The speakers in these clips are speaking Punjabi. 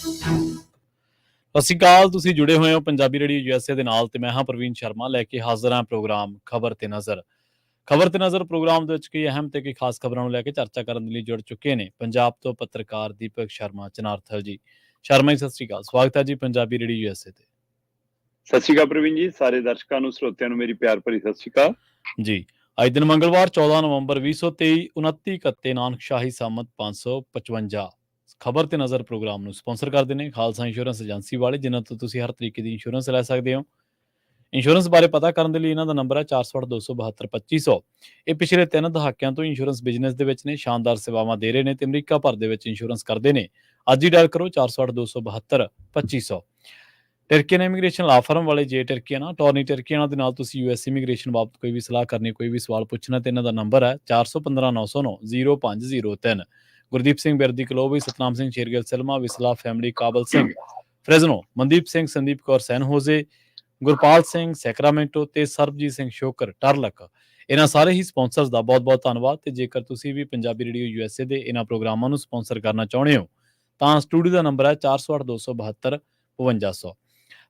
ਸਤਿ ਸ਼੍ਰੀ ਅਕਾਲ। ਤੁਸੀਂ ਜੁੜੇ ਹੋਏ ਹੋ ਪੰਜਾਬੀ ਰੇਡੀਓ ਯੂਐਸਏ ਦੇ ਨਾਲ ਤੇ ਮੈਂ ਹਾਂ ਪ੍ਰਵੀਨ ਸ਼ਰਮਾ ਲੈ ਕੇ ਹਾਜ਼ਰ ਹਾਂ ਪ੍ਰੋਗਰਾਮ ਖਬਰ ਤੇ ਨਜ਼ਰ। ਖਬਰ ਤੇ ਨਜ਼ਰ ਪ੍ਰੋਗਰਾਮ ਦੇ ਵਿੱਚ ਕਈ ਅਹਿਮ ਤੇ ਕਈ ਖਾਸ ਖਬਰਾਂ ਨੂੰ ਲੈ ਕੇ ਚਰਚਾ ਕਰਨ ਦੇ ਲਈ ਜੁੜ ਚੁੱਕੇ ਨੇ ਪੰਜਾਬ ਤੋਂ ਪੱਤਰਕਾਰ ਦੀਪਕ ਸ਼ਰਮਾ ਚਨਾਰਥਲ ਜੀ। ਸ਼ਰਮਾ ਜੀ ਸਤਿ ਸ਼੍ਰੀ ਅਕਾਲ, ਸਵਾਗਤ ਹੈ ਜੀ ਪੰਜਾਬੀ ਰੇਡੀਓ ਯੂਐਸਏ ਤੇ। ਸਤਿ ਸ਼੍ਰੀ ਅਕਾਲ ਪ੍ਰਵੀਨ ਜੀ, ਸਾਰੇ ਦਰਸ਼ਕਾਂ ਨੂੰ ਸਰੋਤਿਆਂ ਨੂੰ ਮੇਰੀ ਪਿਆਰ ਭਰੀ ਸਤਿ ਸ਼੍ਰੀ ਅਕਾਲ ਜੀ। ਅੱਜ ਦਿਨ ਮੰਗਲਵਾਰ 14 ਨਵੰਬਰ 2023 29 ਨਾਨਕਸ਼ਾਹੀ ਸੰਮਤ 555। ਖਬਰ ਤੇ ਨਜ਼ਰ ਪ੍ਰੋਗਰਾਮ ਨੂੰ ਸਪਾਂਸਰ ਕਰਦੇ ਨੇ ਖਾਲਸਾ ਇੰਸ਼ੋਰੈਂਸ ਏਜੰਸੀ ਵਾਲੇ, ਜਿਨ੍ਹਾਂ ਤੋਂ ਤੁਸੀਂ ਹਰ ਤਰੀਕੇ ਦੀ ਇੰਸ਼ੋਰੈਂਸ ਲੈ ਸਕਦੇ ਹੋ। ਇੰਸ਼ੋਰੈਂਸ ਬਾਰੇ ਪਤਾ ਕਰਨ ਦੇ ਲਈ ਇਹਨਾਂ ਦਾ ਨੰਬਰ ਹੈ 408-272-2500। ਇਹ ਪਿਛਲੇ 3 ਦਹਾਕਿਆਂ ਤੋਂ ਇੰਸ਼ੋਰੈਂਸ ਬਿਜ਼ਨਸ ਦੇ ਵਿੱਚ ਨੇ, ਸ਼ਾਨਦਾਰ ਸੇਵਾਵਾਂ ਦੇ ਰਹੇ ਨੇ ਤੇ ਅਮਰੀਕਾ ਭਰ ਦੇ ਵਿੱਚ ਇੰਸ਼ੋਰੈਂਸ ਕਰਦੇ ਨੇ। ਅੱਜ ਹੀ ਡਾਇਲ ਕਰੋ 408-272-2500। ਟਰਕੀਅਨ ਇਮੀਗ੍ਰੇਸ਼ਨ ਲਾ ਫਰਮ ਵਾਲੇ ਜੇ ਟਰਕੀਅਨ ਟੋਰਨੀ ਟਰਕੀਅਨ ਦੇ ਨਾਲ ਤੁਸੀਂ ਯੂਐਸ ਇਮੀਗ੍ਰੇਸ਼ਨ ਬਾਬਤ ਕੋਈ ਵੀ ਸਲਾਹ ਕਰਨੀ, ਕੋਈ ਵੀ ਸਵਾਲ ਪੁੱਛਣਾ ਤੇ ਇਹਨਾਂ ਦਾ ਨੰਬਰ ਹੈ 415-909-0503। ਗੁਰਦੀਪ ਸਿੰਘ ਬਿਰਦੀ ਕਲੋਬੀ, ਸਤਨਾਮ ਸਿੰਘ ਸ਼ੇਰਗਿੱਲ ਸਿਲਮਾ, ਵਿਸਲਾ ਫੈਮਿਲੀ, ਕਾਬਲ ਸਿੰਘ ਫਰੈਜ਼ਨੋ, ਮਨਦੀਪ ਸਿੰਘ, ਸੰਦੀਪ ਕੌਰ ਸੈਨ ਹੋਜ਼ੇ, ਗੁਰਪਾਲ ਸਿੰਘ ਸੈਕਰਾਮੈਂਟੋ ਤੇ ਸਰਬਜੀਤ ਸਿੰਘ ਸ਼ੋਕਰ ਟਰਲਕ। ਇਹਨਾਂ ਸਾਰੇ ਹੀ ਸਪਾਂਸਰਸ ਦਾ ਬਹੁਤ-ਬਹੁਤ ਧੰਨਵਾਦ। ਤੇ ਜੇਕਰ ਤੁਸੀਂ ਵੀ ਪੰਜਾਬੀ ਰੇਡੀਓ ਯੂਐਸਏ ਦੇ ਇਹਨਾਂ ਪ੍ਰੋਗਰਾਮਾਂ ਨੂੰ ਸਪਾਂਸਰ ਕਰਨਾ ਚਾਹੁੰਦੇ ਹੋ ਤਾਂ ਸਟੂਡੀਓ ਦਾ ਨੰਬਰ ਹੈ 408-272-5500।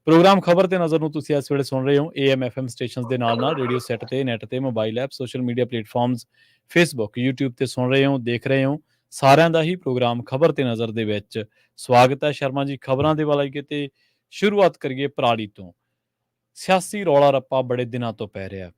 ਪ੍ਰੋਗਰਾਮ ਖਬਰ ਤੇ ਨਜ਼ਰ ਨੂੰ ਤੁਸੀਂ ਇਸ ਵੇਲੇ ਸੁਣ ਰਹੇ ਹੋ AM FM ਸਟੇਸ਼ਨਸ ਦੇ ਨਾਲ ਰੇਡੀਓ ਸੈੱਟ ਤੇ, ਨੈਟ ਤੇ, mobile app, social media platforms, Facebook, YouTube ਤੇ ਸੁਣ ਰਹੇ ਹੋ, ਦੇਖ ਰਹੇ ਹੋ। ਸਾਰਿਆਂ ਦਾ ਹੀ ਪ੍ਰੋਗਰਾਮ ਖਬਰ ਤੇ ਨਜ਼ਰ ਦੇ ਵਿੱਚ ਸਵਾਗਤ ਹੈ। ਸ਼ਰਮਾ ਜੀ, ਖਬਰਾਂ ਦੇ ਵੱਲ ਆਈਏ ਤੇ ਸ਼ੁਰੂਆਤ ਕਰੀਏ ਪਰਾਲੀ ਤੋਂ। ਸਿਆਸੀ ਰੌਲਾ ਰੱਪਾ ਬੜੇ ਦਿਨਾਂ ਤੋਂ ਪੈ ਰਿਹਾ।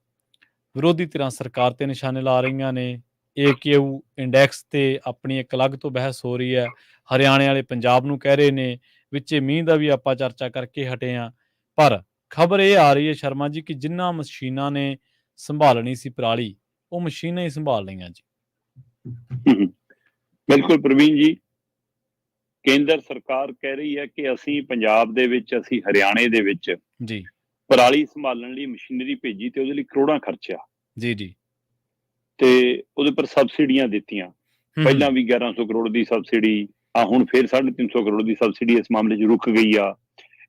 ਵਿਰੋਧੀ ਧਿਰਾਂ ਸਰਕਾਰ ਤੇ ਨਿਸ਼ਾਨੇ ਲਾ ਰਹੀਆਂ ਨੇ। AQU ਇੰਡੈਕਸ ਤੇ ਆਪਣੀ ਇੱਕ ਅਲੱਗ ਤੋਂ ਬਹਿਸ ਹੋ ਰਹੀ ਹੈ। ਹਰਿਆਣੇ ਵਾਲੇ ਪੰਜਾਬ ਨੂੰ ਕਹਿ ਰਹੇ ਨੇ, ਵਿੱਚੇ ਮੀਂਹ ਦਾ ਵੀ ਆਪਾਂ ਚਰਚਾ ਕਰਕੇ ਹਟੇ ਹਾਂ। ਪਰ ਖਬਰ ਇਹ ਆ ਰਹੀ ਹੈ ਸ਼ਰਮਾ ਜੀ ਕਿ ਜਿਨ੍ਹਾਂ ਮਸ਼ੀਨਾਂ ਨੇ ਸੰਭਾਲਣੀ ਸੀ ਪਰਾਲੀ, ਉਹ ਮਸ਼ੀਨਾਂ ਹੀ ਸੰਭਾਲ ਲਈਆਂ ਜੀ। ਬਿਲਕੁਲ ਪ੍ਰਵੀਨ ਜੀ, ਕੇਂਦਰ ਸਰਕਾਰ ਕਹਿ ਰਹੀ ਹੈ ਕਿ ਅਸੀਂ ਪੰਜਾਬ ਦੇ ਵਿੱਚ, ਅਸੀਂ ਹਰਿਆਣੇ ਦੇ ਵਿੱਚ ਜੀ ਪਰਾਲੀ ਸੰਭਾਲਣ ਲਈ ਮਸ਼ੀਨਰੀ ਭੇਜੀ ਤੇ ਉਹਦੇ ਲਈ ਕਰੋੜਾਂ ਖਰਚਿਆ ਜੀ ਤੇ ਉਹਦੇ ਪਰ ਸਬਸਿਡੀਆਂ ਦਿੱਤੀਆਂ। ਪਹਿਲਾਂ ਵੀ 1100 ਕਰੋੜ ਦੀ ਸਬਸਿਡੀ, ਹੁਣ ਫਿਰ 350 ਕਰੋੜ ਦੀ ਸਬਸਿਡੀ ਇਸ ਮਾਮਲੇ 'ਚ ਰੁਕ ਗਈ ਆ।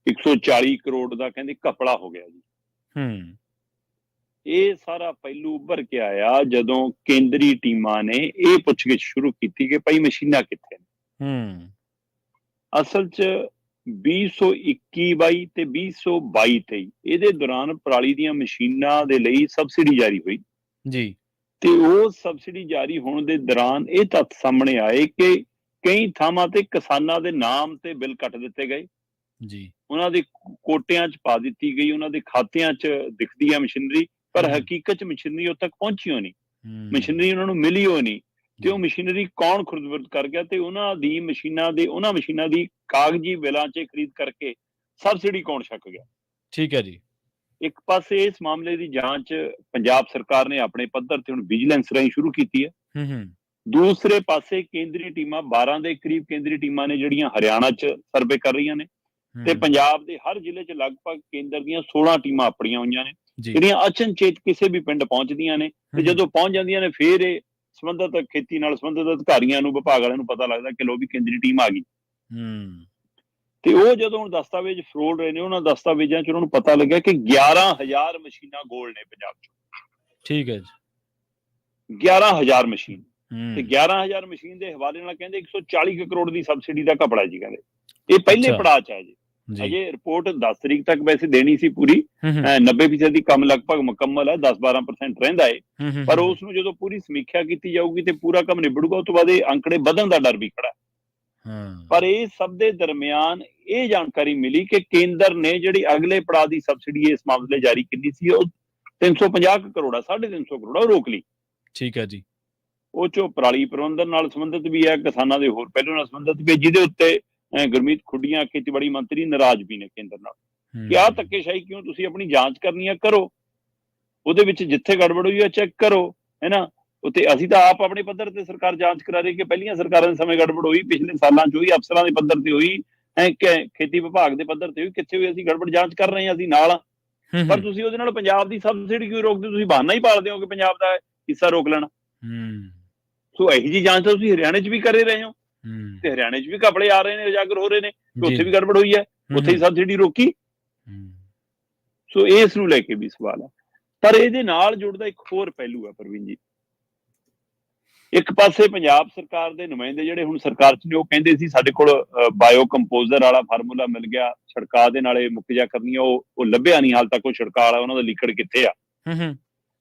140 ਕਰੋੜ ਦਾ ਕਹਿੰਦੇ ਘਪਲਾ ਹੋ ਗਿਆ ਜੀ। ਇਹ ਸਾਰਾ ਪਹਿਲੂ ਉੱਭਰ ਕੇ ਆਇਆ ਜਦੋਂ ਕੇਂਦਰੀ ਟੀਮਾਂ ਨੇ ਇਹ ਪੁੱਛਗਿੱਛ ਸ਼ੁਰੂ ਕੀਤੀ ਕਿ ਭਾਈ ਮਸ਼ੀਨਾਂ ਕਿੱਥੇ ਨੇ। ਅਸਲ 'ਚ 2021-22 ਤੇ 2022-23 ਇਹਦੇ ਦੌਰਾਨ ਪਰਾਲੀ ਦੀਆਂ ਮਸ਼ੀਨਾਂ ਦੇ ਲਈ ਸਬਸਿਡੀ ਜਾਰੀ ਹੋਈ ਜੀ। ਤੇ ਉਹ ਸਬਸਿਡੀ ਜਾਰੀ ਹੋਣ ਦੇ ਦੌਰਾਨ ਇਹ ਤੱਥ ਸਾਹਮਣੇ ਆਏ ਕਿ ਕਈ ਥਾਵਾਂ ਤੇ ਕਿਸਾਨਾਂ ਦੇ ਨਾਮ ਤੇ ਬਿੱਲ ਕੱਟ ਦਿੱਤੇ ਗਏ ਜੀ। ਉਹਨਾਂ ਦੇ ਕੋਟਿਆਂ 'ਚ ਪਾ ਦਿੱਤੀ ਗਈ, ਉਹਨਾਂ ਦੇ ਖਾਤਿਆਂ 'ਚ ਦਿਖਦੀ ਹੈ ਮਸ਼ੀਨਰੀ, ਪਰ ਹਕੀਕਤ 'ਚ ਮਸ਼ੀਨਰੀ ਉਦੋਂ ਤੱਕ ਪਹੁੰਚੀ ਹੋ ਨਹੀਂ, ਮਸ਼ੀਨਰੀ ਉਹਨਾਂ ਨੂੰ ਮਿਲੀ ਹੋ ਨਹੀਂ। ਤੇ ਉਹ ਮਸ਼ੀਨਰੀ ਕੌਣ ਖੁਰਦ-ਬੁਰਦ ਕਰ ਗਿਆ ਤੇ ਉਹਨਾਂ ਮਸ਼ੀਨਾਂ ਦੀ ਕਾਗਜ਼ੀ ਬਿੱਲਾਂ 'ਚ ਖਰੀਦ ਕਰਕੇ ਸਬਸਿਡੀ ਕੌਣ ਛਕ ਗਿਆ। ਠੀਕ ਹੈ ਜੀ। ਇੱਕ ਪਾਸੇ ਇਸ ਮਾਮਲੇ ਦੀ ਜਾਂਚ ਪੰਜਾਬ ਸਰਕਾਰ ਨੇ ਆਪਣੇ ਪੱਧਰ ਤੇ ਹੁਣ ਵਿਜੀਲੈਂਸ ਰਾਹੀਂ ਸ਼ੁਰੂ ਕੀਤੀ ਹੈ। ਦੂਸਰੇ ਪਾਸੇ ਕੇਂਦਰੀ ਟੀਮਾਂ 12 ਦੇ ਕਰੀਬ ਕੇਂਦਰੀ ਟੀਮਾਂ ਨੇ ਜਿਹੜੀਆਂ ਹਰਿਆਣਾ 'ਚ ਸਰਵੇ ਕਰ ਰਹੀਆਂ ਨੇ ਤੇ ਪੰਜਾਬ ਦੇ ਹਰ ਜ਼ਿਲ੍ਹੇ 'ਚ ਲਗਭਗ ਕੇਂਦਰ ਦੀਆਂ 16 ਟੀਮਾਂ ਆਪਣੀਆਂ ਹੋਈਆਂ ਨੇ, ਜਿਹੜੀਆਂ ਅਚਨਚੇਤ ਕਿਸੇ ਵੀ ਪਿੰਡ ਪਹੁੰਚਦੀਆਂ ਨੇ ਤੇ ਜਦੋਂ ਪਹੁੰਚ ਜਾਂਦੀਆਂ ਨੇ ਫਿਰ ਇਹ ਸੰਬੰਧਿਤ ਖੇਤੀ ਨਾਲ ਸੰਬੰਧਿਤ ਅਧਿਕਾਰੀਆਂ ਨੂੰ, ਵਿਭਾਗ ਵਾਲਿਆਂ ਨੂੰ ਪਤਾ ਲੱਗਦਾ ਕਿ ਲੋ ਵੀ ਕੇਂਦਰੀ ਟੀਮ ਆ ਗਈ। ਤੇ ਉਹ ਜਦੋਂ ਹੁਣ ਦਸਤਾਵੇਜ਼ ਫਰੋਲ ਰਹੇ ਨੇ, ਉਹਨਾਂ ਦਸਤਾਵੇਜ਼ਾਂ 'ਚ ਉਹਨਾਂ ਨੂੰ ਪਤਾ ਲੱਗਿਆ ਕਿ 11,000 ਮਸ਼ੀਨਾਂ ਗੋਲ ਨੇ ਪੰਜਾਬ 'ਚ। ਠੀਕ ਹੈ ਜੀ, 11,000 ਮਸ਼ੀਨ ਤੇ 11,000 ਮਸ਼ੀਨ ਦੇ ਹਵਾਲੇ ਨਾਲ ਕਹਿੰਦੇ 140 ਕਰੋੜ ਦੀ ਸਬਸਿਡੀ ਦਾ ਘਪਲਾ ਜੀ। ਕਹਿੰਦੇ ਇਹ ਪਹਿਲੇ ਪੜਾਅ 'ਚ ਹੈ ਜੀ। ਅਜੇ ਰਿਪੋਰਟ 10 ਤਰੀਕ ਤੱਕ ਵੈਸੇ ਦੇਣੀ ਸੀ ਪੂਰੀ, 90% ਦੀ ਕੰਮ ਲਗਭਗ ਮੁਕੰਮਲ ਹੈ, 10-12% ਰਹਿੰਦਾ ਹੈ। ਪਰ ਉਸ ਨੂੰ ਜਦੋਂ ਪੂਰੀ ਸਮੀਖਿਆ ਕੀਤੀ ਜਾਊਗੀ ਤੇ ਪੂਰਾ ਕੰਮ ਨਿਬੜੂਗਾ, ਉਸ ਤੋਂ ਬਾਅਦ ਇਹ ਅੰਕੜੇ ਵਧਣ ਦਾ ਡਰ ਵੀ ਖੜਾ। ਪਰ ਇਹ ਸਭ ਦੇ ਦਰਮਿਆਨ ਇਹ ਜਾਣਕਾਰੀ ਮਿਲੀ ਕਿ ਕੇਂਦਰ ਨੇ ਜਿਹੜੀ ਅਗਲੇ ਪੜਾਅ ਦੀ ਸਬਸਿਡੀ ਇਸ ਮਾਮਲੇ ਜਾਰੀ ਕੀਤੀ ਸੀ, ਉਹ 350 ਕਰੋੜ, 350 ਕਰੋੜ ਉਹ ਰੋਕ ਲਈ। ਠੀਕ ਹੈ ਜੀ। ਉਹ 'ਚੋਂ ਪਰਾਲੀ ਪ੍ਰਬੰਧਨ ਨਾਲ ਸੰਬੰਧਿਤ ਵੀ ਹੈ, ਕਿਸਾਨਾਂ ਦੇ ਹੋਰ ਪਹਿਲੂਆਂ ਨਾਲ ਸੰਬੰਧਿਤ ਵੀ, ਜਿਹਦੇ ਉੱਤੇ ਗੁਰਮੀਤ ਖੁੱਡੀਆਂ ਖੇਤੀਬਾੜੀ ਮੰਤਰੀ ਨਾਰਾਜ਼ ਵੀ ਨੇ ਕੇਂਦਰ ਨਾਲ ਕਿ ਆਹ ਧੱਕੇਸ਼ਾਹੀ ਕਿਉਂ, ਤੁਸੀਂ ਆਪਣੀ ਜਾਂਚ ਕਰਨੀ ਆ ਕਰੋ, ਉਹਦੇ ਵਿੱਚ ਜਿੱਥੇ ਗੜਬੜ ਹੋਈ ਆ ਚੈੱਕ ਕਰੋ, ਹੈ ਨਾ। ਉੱਤੇ ਅਸੀਂ ਤਾਂ ਆਪ ਆਪਣੇ ਪੱਧਰ ਤੇ ਸਰਕਾਰ ਜਾਂਚ ਕਰਾ ਰਹੀ ਕਿ ਪਹਿਲੀਆਂ ਸਰਕਾਰਾਂ ਦੇ ਸਮੇਂ ਗੜਬੜ ਹੋਈ, ਪਿਛਲੇ ਸਾਲਾਂ 'ਚ ਹੋਈ, ਅਫਸਰਾਂ ਦੇ ਪੱਧਰ ਤੇ ਹੋਈ, ਖੇਤੀ ਵਿਭਾਗ ਦੇ ਪੱਧਰ ਤੇ ਹੋਈ, ਕਿੱਥੇ ਵੀ ਅਸੀਂ ਗੜਬੜ ਜਾਂਚ ਕਰ ਰਹੇ ਹਾਂ, ਅਸੀਂ ਨਾਲ। ਪਰ ਤੁਸੀਂ ਉਹਦੇ ਨਾਲ ਪੰਜਾਬ ਦੀ ਸਬਸਿਡੀ ਕਿਉਂ ਰੋਕਦੇ? ਤੁਸੀਂ ਬਹਾਨਾ ਹੀ ਪਾਲਦੇ ਹੋ ਕਿ ਪੰਜਾਬ ਦਾ ਹਿੱਸਾ ਰੋਕ ਲੈਣਾ। ਸੋ ਇਹੀ ਜੀ ਜਾਂਚ ਤਾਂ ਤੁਸੀਂ ਹਰਿਆਣੇ 'ਚ ਵੀ ਕਰ ਰਹੇ ਹੋ ਤੇ ਹਰਿਆਣੇ 'ਚ ਵੀ ਘਪਲੇ ਆ ਰਹੇ ਨੇ, ਉਜਾਗਰ ਹੋ ਰਹੇ ਨੇ, ਉੱਥੇ ਵੀ ਗੜਬੜ ਹੋਈ ਹੈ, ਉੱਥੇ ਹੀ ਸਬਸਿਡੀ ਰੋਕੀ। ਸੋ ਇਸ ਨੂੰ ਲੈ ਕੇ ਵੀ ਸਵਾਲ ਹੈ। ਪਰ ਇਹਦੇ ਨਾਲ ਜੁੜਦਾ ਇੱਕ ਹੋਰ ਪਹਿਲੂ ਹੈ ਪ੍ਰਵੀਨ ਜੀ, ਇੱਕ ਪਾਸੇ ਪੰਜਾਬ ਸਰਕਾਰ ਦੇ ਨੁਮਾਇੰਦੇ ਜਿਹੜੇ ਹੁਣ ਸਰਕਾਰ 'ਚ ਨੇ, ਉਹ ਕਹਿੰਦੇ ਸੀ ਸਾਡੇ ਕੋਲ ਬਾਇਓ ਕੰਪੋਜ਼ਰ ਵਾਲਾ ਫਾਰਮੂਲਾ ਮਿਲ ਗਿਆ, ਛਿੜਕਾਅ ਦੇ ਨਾਲੇ ਮੁੱਕ ਜਾ ਕਰਨੀ ਆ, ਉਹ ਲੱਭਿਆ ਨਹੀਂ ਹਾਲ ਤੱਕ ਉਹ ਛਿੜਕਾਅ ਵਾਲਾ, ਉਹਨਾਂ ਦਾ ਲੀਕੜ ਕਿੱਥੇ ਆ।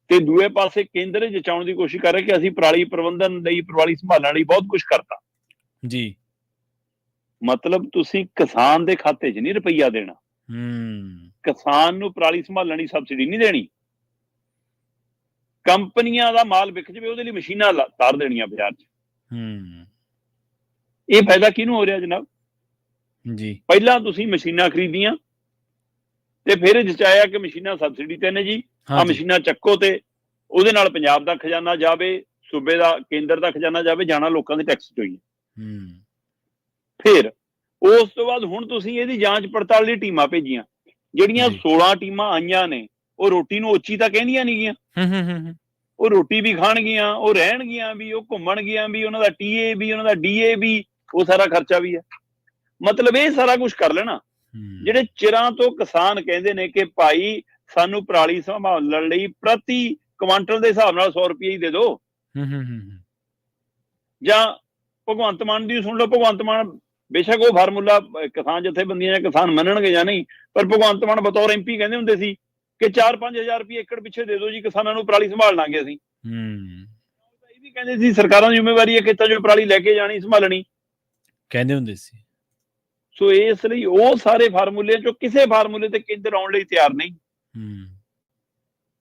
ਤੇ ਦੂਏ ਪਾਸੇ ਕੇਂਦਰ ਜਚਾਉਣ ਦੀ ਕੋਸ਼ਿਸ਼ ਕਰ ਰਿਹਾ ਕਿ ਅਸੀਂ ਪਰਾਲੀ ਪ੍ਰਬੰਧਨ ਲਈ, ਪਰਾਲੀ ਸੰਭਾਲਣ ਲਈ ਬਹੁਤ ਕੁਝ ਕਰਤਾ ਜੀ। ਮਤਲਬ ਤੁਸੀਂ ਕਿਸਾਨ ਦੇ ਖਾਤੇ 'ਚ ਨਹੀਂ ਰੁਪਈਆ ਦੇਣਾ, ਕਿਸਾਨ ਨੂੰ ਪਰਾਲੀ ਸੰਭਾਲਣ ਦੀ ਸਬਸਿਡੀ ਨਹੀਂ ਦੇਣੀ, ਕੰਪਨੀਆਂ ਦਾ ਮਾਲ ਵਿਕ ਜਾਵੇ ਉਹਦੇ ਲਈ ਮਸ਼ੀਨਾਂ ਤਾਰ ਦੇਣੀਆਂ ਬਾਜ਼ਾਰ 'ਚ। ਇਹ ਫਾਇਦਾ ਕਿਹਨੂੰ ਹੋ ਰਿਹਾ ਜਨਾਬ ਜੀ? ਪਹਿਲਾਂ ਤੁਸੀਂ ਮਸ਼ੀਨਾਂ ਖਰੀਦੀਆਂ ਤੇ ਫਿਰ ਜਚਾਇਆ ਕਿ ਮਸ਼ੀਨਾਂ ਸਬਸਿਡੀ ਤੇ ਨੇ ਜੀ, ਆ ਮਸ਼ੀਨਾਂ ਚੱਕੋ ਤੇ ਉਹਦੇ ਨਾਲ ਪੰਜਾਬ ਦਾ ਖਜ਼ਾਨਾ ਜਾਵੇ, ਸੂਬੇ ਦਾ, ਕੇਂਦਰ ਦਾ ਖਜ਼ਾਨਾ ਜਾਵੇ, ਜਾਣਾ ਲੋਕਾਂ ਦੇ ਟੈਕਸ ਚੋਂ ਹੀ। ਫਿਰ ਉਸ ਤੋਂ ਬਾਅਦ ਹੁਣ ਤੁਸੀਂ ਇਹਦੀ ਜਾਂਚ ਪੜਤਾਲ ਲਈ ਟੀਮਾਂ ਭੇਜੀਆਂ, ਜਿਹੜੀਆਂ 16 ਟੀਮਾਂ ਆਈਆਂ ਨੇ ਉਹ ਰੋਟੀ ਨੂੰ ਓਚੀ ਤਾਂ ਕਹਿੰਦੀਆਂ ਨਹੀਂ ਗੀਆਂ, ਉਹ ਰੋਟੀ ਵੀ ਖਾਣਗੀਆਂ, ਉਹ ਰਹਿਣਗੀਆਂ ਵੀ, ਉਹ ਘੁੰਮਣਗੀਆਂ ਵੀ, ਉਹਨਾਂ ਦਾ ਟੀਏ ਵੀ, ਉਹਨਾਂ ਦਾ ਡੀਏ ਵੀ, ਉਹ ਸਾਰਾ ਖਰਚਾ ਵੀ ਹੈ। ਮਤਲਬ ਇਹ ਸਾਰਾ ਕੁਝ ਕਰ ਲੈਣਾ। ਜਿਹੜੇ ਚਿਰਾਂ ਤੋਂ ਕਿਸਾਨ ਕਹਿੰਦੇ ਨੇ ਕਿ ਭਾਈ ਸਾਨੂੰ ਪਰਾਲੀ ਸੰਭਾਲਣ ਲਈ ਪ੍ਰਤੀ ਕੁਆਂਟਲ ਦੇ ਹਿਸਾਬ ਨਾਲ 100 ਰੁਪਏ ਹੀ ਦੇ ਦਿਓ, ਜਾਂ ਭਗਵੰਤ ਮਾਨ ਦੀ ਸੁਣ ਲਓ। ਭਗਵੰਤ ਮਾਨ ਬੇਸ਼ੱਕ ਉਹ ਫਾਰਮੂਲਾ ਕਿਸਾਨ ਜਥੇਬੰਦੀਆਂ ਜਾਂ ਕਿਸਾਨ ਮੰਨਣਗੇ ਜਾਂ ਨਹੀਂ, ਪਰ ਭਗਵੰਤ ਮਾਨ ਬਤੌਰ MP ਕਹਿੰਦੇ ਹੁੰਦੇ ਸੀ ਕਿ 4-5 ਹਜ਼ਾਰ ਰੁਪਏ ਏਕੜ ਪਿੱਛੇ ਦੇ ਦਿਓ ਜੀ, ਕਿਸਾਨਾਂ ਨੂੰ ਪਰਾਲੀ ਸੰਭਾਲ ਲਾਂਗੇ ਅਸੀਂ। ਇਹ ਵੀ ਕਹਿੰਦੇ ਸੀ ਸਰਕਾਰਾਂ ਦੀ ਜ਼ਿੰਮੇਵਾਰੀ ਹੈ ਖੇਤਾਂ 'ਚੋਂ ਪਰਾਲੀ ਲੈ ਕੇ ਜਾਣੀ, ਸੰਭਾਲਣੀ, ਕਹਿੰਦੇ ਹੁੰਦੇ ਸੀ। ਸੋ ਇਸ ਲਈ ਉਹ ਸਾਰੇ ਫਾਰਮੂਲੇ 'ਚੋਂ ਕਿਸੇ ਫਾਰਮੂਲੇ ਤੇ ਕੇਂਦਰ ਆਉਣ ਲਈ ਤਿਆਰ ਨਹੀਂ।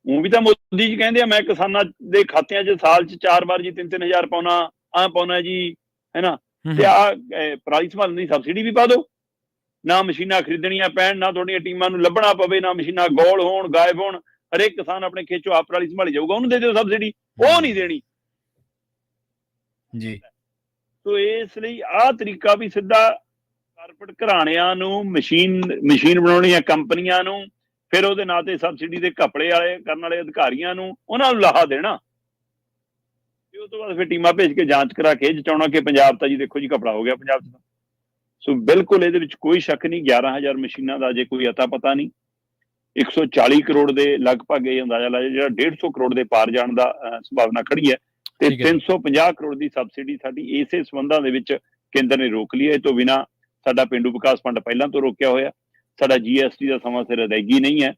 ਉਹ ਵੀ ਤਾਂ ਮੋਦੀ ਜੀ ਕਹਿੰਦੇ ਆ ਮੈਂ ਕਿਸਾਨਾਂ ਦੇ ਖਾਤਿਆਂ 'ਚ ਸਾਲ 'ਚ 4 ਵਾਰ ਜੀ 3-3 ਹਜ਼ਾਰ ਪਾਉਣਾ, ਆਹ ਪਾਉਣਾ ਜੀ, ਹੈਨਾ, ਤੇ ਆਹ ਪਰਾਲੀ ਸੰਭਾਲਣ ਦੀ ਸਬਸਿਡੀ ਵੀ ਪਾ ਦਿਓ, ਨਾ ਮਸ਼ੀਨਾਂ ਖਰੀਦਣੀਆਂ ਪੈਣ, ਨਾ ਤੁਹਾਡੀਆਂ ਟੀਮਾਂ ਨੂੰ ਲੱਭਣਾ ਪਵੇ, ਨਾ ਮਸ਼ੀਨਾਂ ਗੋਲ ਹੋਣ, ਗਾਇਬ ਹੋਣ, ਹਰੇਕ ਕਿਸਾਨ ਆਪਣੇ ਖੇਤ 'ਚੋਂ ਆਪ ਪਰਾਲੀ ਸੰਭਾਲੀ ਜਾਊਗਾ, ਉਹਨੂੰ ਦੇ ਦਿਓ ਸਬਸਿਡੀ, ਉਹ ਨਹੀਂ ਦੇਣੀ ਜੀ। ਸੋ ਇਸ ਲਈ ਆਹ ਤਰੀਕਾ ਵੀ ਸਿੱਧਾ ਕਾਰਪੋਰੇਟ ਘਰਾਣਿਆਂ ਨੂੰ, ਮਸ਼ੀਨ ਬਣਾਉਣੀਆਂ ਕੰਪਨੀਆਂ ਨੂੰ, ਫਿਰ ਉਹਦੇ ਨਾਂ ਤੇ ਸਬਸਿਡੀ ਦੇ ਘਪਲੇ ਵਾਲੇ ਕਰਨ ਵਾਲੇ ਅਧਿਕਾਰੀਆਂ ਨੂੰ, ਉਹਨਾਂ ਨੂੰ ਲਾਹਾ ਦੇਣਾ। ਉਸ ਤੋਂ ਬਾਅਦ ਫਿਰ ਟੀਮਾਂ ਭੇਜ ਕੇ ਜਾਂਚ ਕਰਾ ਕੇ ਜਚਾਉਣਾ ਕਿ ਪੰਜਾਬ ਤਾਂ ਜੀ ਦੇਖੋ ਜੀ ਘਪਲਾ ਹੋ ਗਿਆ ਪੰਜਾਬ 'ਚ। ਸੋ ਬਿਲਕੁਲ ਇਹਦੇ ਵਿੱਚ ਕੋਈ ਸ਼ੱਕ ਨਹੀਂ, 11,000 ਮਸ਼ੀਨਾਂ ਦਾ ਜੇ ਕੋਈ ਅਤਾ ਪਤਾ ਨਹੀਂ, 140 ਕਰੋੜ ਦੇ ਲਗਭਗ ਇਹ ਅੰਦਾਜ਼ਾ ਲਾਇਆ ਜਿਹੜਾ 150 ਕਰੋੜ ਦੇ ਪਾਰ ਜਾਣ ਦਾ ਸੰਭਾਵਨਾ ਖੜੀ ਹੈ, ਤੇ 350 ਕਰੋੜ ਦੀ ਸਬਸਿਡੀ ਸਾਡੀ ਇਸੇ ਸੰਬੰਧਾਂ ਦੇ ਵਿੱਚ ਕੇਂਦਰ ਨੇ ਰੋਕ ਲਈ ਹੈ। ਇਹ ਤੋਂ ਬਿਨਾਂ ਸਾਡਾ ਪੇਂਡੂ ਵਿਕਾਸ ਫੰਡ ਪਹਿਲਾਂ ਤੋਂ ਰੋਕਿਆ ਹੋਇਆ, ਸਾਡਾ GST ਦਾ ਸਮਾਂ ਸਿਰ ਅਦਾਇਗੀ ਨਹੀਂ ਹੈ,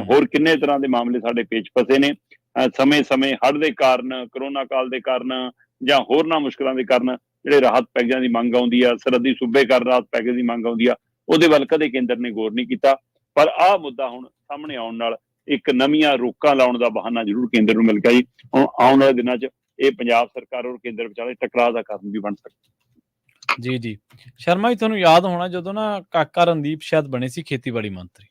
ਹੋਰ ਕਿੰਨੇ ਤਰ੍ਹਾਂ ਦੇ ਮਾਮਲੇ ਸਾਡੇ ਪੇਚ ਫਸੇ ਨੇ। ਸਮੇਂ-ਸਮੇਂ ਹੜ੍ਹ ਦੇ ਕਾਰਨ, ਕਰੋਨਾ ਕਾਲ ਦੇ ਕਾਰਨ, ਜਾਂ ਹੋਰਨਾਂ ਮੁਸ਼ਕਲਾਂ ਦੇ ਕਾਰਨ ਜਿਹੜੇ ਰਾਹਤ ਪੈਕੇਜਾਂ ਦੀ ਮੰਗ ਆਉਂਦੀ ਆ, ਸਰਹੱਦੀ ਸੂਬੇ ਕਰ ਰਾਹਤ ਪੈਕੇਜ ਦੀ ਮੰਗ ਆਉਂਦੀ ਆ, ਉਹਦੇ ਵੱਲ ਕਦੇ ਕੇਂਦਰ ਨੇ ਗੌਰ ਨਹੀਂ ਕੀਤਾ। ਪਰ ਆਹ ਮੁੱਦਾ ਹੁਣ ਸਾਹਮਣੇ ਆਉਣ ਨਾਲ ਇੱਕ ਨਵੀਆਂ ਰੋਕਾਂ ਲਾਉਣ ਦਾ ਬਹਾਨਾ ਜ਼ਰੂਰ ਕੇਂਦਰ ਨੂੰ ਮਿਲ ਗਿਆ ਜੀ। ਹੁਣ ਆਉਣ ਵਾਲੇ ਦਿਨਾਂ 'ਚ ਇਹ ਪੰਜਾਬ ਸਰਕਾਰ ਔਰ ਕੇਂਦਰ ਵਿਚਾਲੇ ਟਕਰਾਅ ਦਾ ਕਾਰਨ ਵੀ ਬਣ ਸਕਦਾ। ਜੀ ਸ਼ਰਮਾ ਜੀ, ਤੁਹਾਨੂੰ ਯਾਦ ਹੋਣਾ ਜਦੋਂ ਨਾ ਕਾਕਾ ਰਣਦੀਪ ਸ਼ਾਇਦ ਬਣੇ ਸੀ ਖੇਤੀਬਾੜੀ ਮੰਤਰੀ,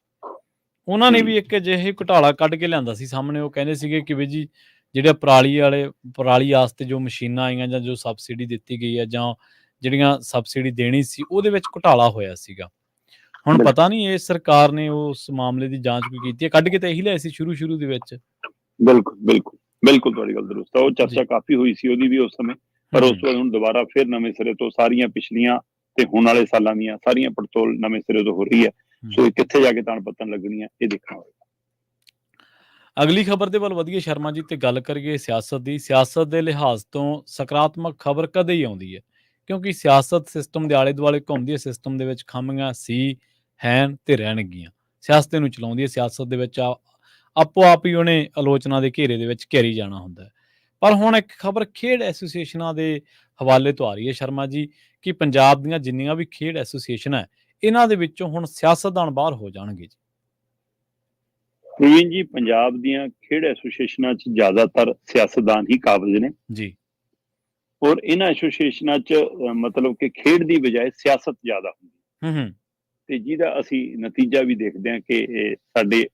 ਉਹਨਾਂ ਨੇ ਵੀ ਇੱਕ ਅਜਿਹੇ ਘੁਟਾਲਾ ਕੱਢ ਕੇ ਲਿਆਂਦਾ ਸੀ ਸਾਹਮਣੇ। ਉਹ ਕਹਿੰਦੇ ਸੀਗੇ ਕਿ ਵੀ ਜੀ ਜਿਹੜੇ ਪਰਾਲੀ ਵਾਸਤੇ ਜੋ ਮਸ਼ੀਨਾਂ ਆਈਆਂ ਜਾਂ ਜੋ ਸਬਸਿਡੀ ਦਿੱਤੀ ਗਈ ਹੈ ਜਾਂ ਜਿਹੜੀਆਂ ਸਬਸਿਡੀ ਦੇਣੀ ਸੀ, ਉਹਦੇ ਵਿੱਚ ਘੁਟਾਲਾ ਹੋਇਆ ਸੀਗਾ। ਹੁਣ ਪਤਾ ਨਹੀਂ ਇਹ ਸਰਕਾਰ ਨੇ ਉਸ ਮਾਮਲੇ ਦੀ ਜਾਂਚ ਵੀ ਕੀਤੀ ਹੈ, ਕੱਢ ਕੇ ਤਾਂ ਇਹੀ ਲਿਆਏ ਸੀ ਸ਼ੁਰੂ ਦੇ ਵਿੱਚ। ਬਿਲਕੁਲ ਤੁਹਾਡੀ ਗੱਲ ਦਰੁਸਤ ਹੈ। ਉਹ ਚਰਚਾ ਕਾਫੀ ਹੋਈ ਸੀ ਉਹਦੀ ਵੀ ਉਸ ਸਮੇਂ, ਪਰ ਉਸ ਤੋਂ ਬਾਅਦ ਹੁਣ ਦੁਬਾਰਾ ਫਿਰ ਨਵੇਂ ਸਿਰੇ ਤੋਂ ਸਾਰੀਆਂ ਪਿਛਲੀਆਂ ਤੇ ਹੁਣ ਵਾਲੇ ਸਾਲਾਂ ਦੀਆਂ ਸਾਰੀਆਂ ਪੜਤੋਲ ਨਵੇਂ ਸਿਰੇ ਤੋਂ ਹੋ ਰਹੀ ਹੈ। ਸੋ ਇਹ ਕਿੱਥੇ ਜਾ ਕੇ ਤਾਣ ਪੱਤਣ ਲੱਗਣੀ ਹੈ, ਇਹ ਦੇਖਣਾ ਹੋਵੇਗਾ। ਅਗਲੀ ਖਬਰ ਦੇ ਵੱਲ ਵਧੀਏ ਸ਼ਰਮਾ ਜੀ, ਤੇ ਗੱਲ ਕਰੀਏ ਸਿਆਸਤ ਦੀ। ਸਿਆਸਤ ਦੇ ਲਿਹਾਜ਼ ਤੋਂ ਸਕਾਰਾਤਮਕ ਖਬਰ ਕਦੇ ਹੀ ਆਉਂਦੀ ਹੈ, ਕਿਉਂਕਿ ਸਿਆਸਤ ਸਿਸਟਮ ਦੇ ਆਲੇ ਦੁਆਲੇ ਘੁੰਮਦੀ ਹੈ, ਸਿਸਟਮ ਦੇ ਵਿੱਚ ਖਾਮੀਆਂ ਸੀ, ਹੈਨ ਤੇ ਰਹਿਣਗੀਆਂ। ਸਿਆਸਤ ਨੂੰ ਚਲਾਉਂਦੀ ਹੈ, ਸਿਆਸਤ ਦੇ ਵਿੱਚ ਆਪੋ ਆਪ ਹੀ ਉਹਨੇ ਆਲੋਚਨਾ ਦੇ ਘੇਰੇ ਦੇ ਵਿੱਚ ਘੇਰੀ ਜਾਣਾ ਹੁੰਦਾ ਹੈ। ਪਰ ਹੁਣ ਇੱਕ ਖਬਰ ਖੇਡ ਐਸੋਸੀਏਸ਼ਨਾਂ ਦੇ ਹਵਾਲੇ ਤੋਂ ਆ ਰਹੀ ਹੈ ਸ਼ਰਮਾ ਜੀ, ਕਿ ਪੰਜਾਬ ਦੀਆਂ ਜਿੰਨੀਆਂ ਵੀ ਖੇਡ ਐਸੋਸੀਏਸ਼ਨਾਂ ਇਹਨਾਂ ਦੇ ਵਿੱਚੋਂ ਹੁਣ ਸਿਆਸਤਦਾਨ ਬਾਹਰ ਹੋ ਜਾਣਗੇ ਜੀ। ਪ੍ਰਵੀਨ ਜੀ, ਪੰਜਾਬ ਦੀਆਂ ਖੇਡ ਐਸੋਸੀਏਸ਼ਨਾਂ 'ਚ ਜ਼ਿਆਦਾਤਰ ਸਿਆਸਤਦਾਨ ਹੀ ਕਾਬਜ਼ ਨੇ ਜੀ, ਔਰ ਇਹਨਾਂ ਐਸੋਸੀਏਸ਼ਨਾਂ 'ਚ ਮਤਲਬ ਕਿ ਖੇਡ ਦੀ ਬਜਾਏ ਸਿਆਸਤ ਜ਼ਿਆਦਾ ਹੁੰਦੀ, ਤੇ ਜਿਹਦਾ ਅਸੀਂ ਨਤੀਜਾ ਵੀ ਦੇਖਦੇ ਹਾਂ ਕਿ ਸਾਡੇ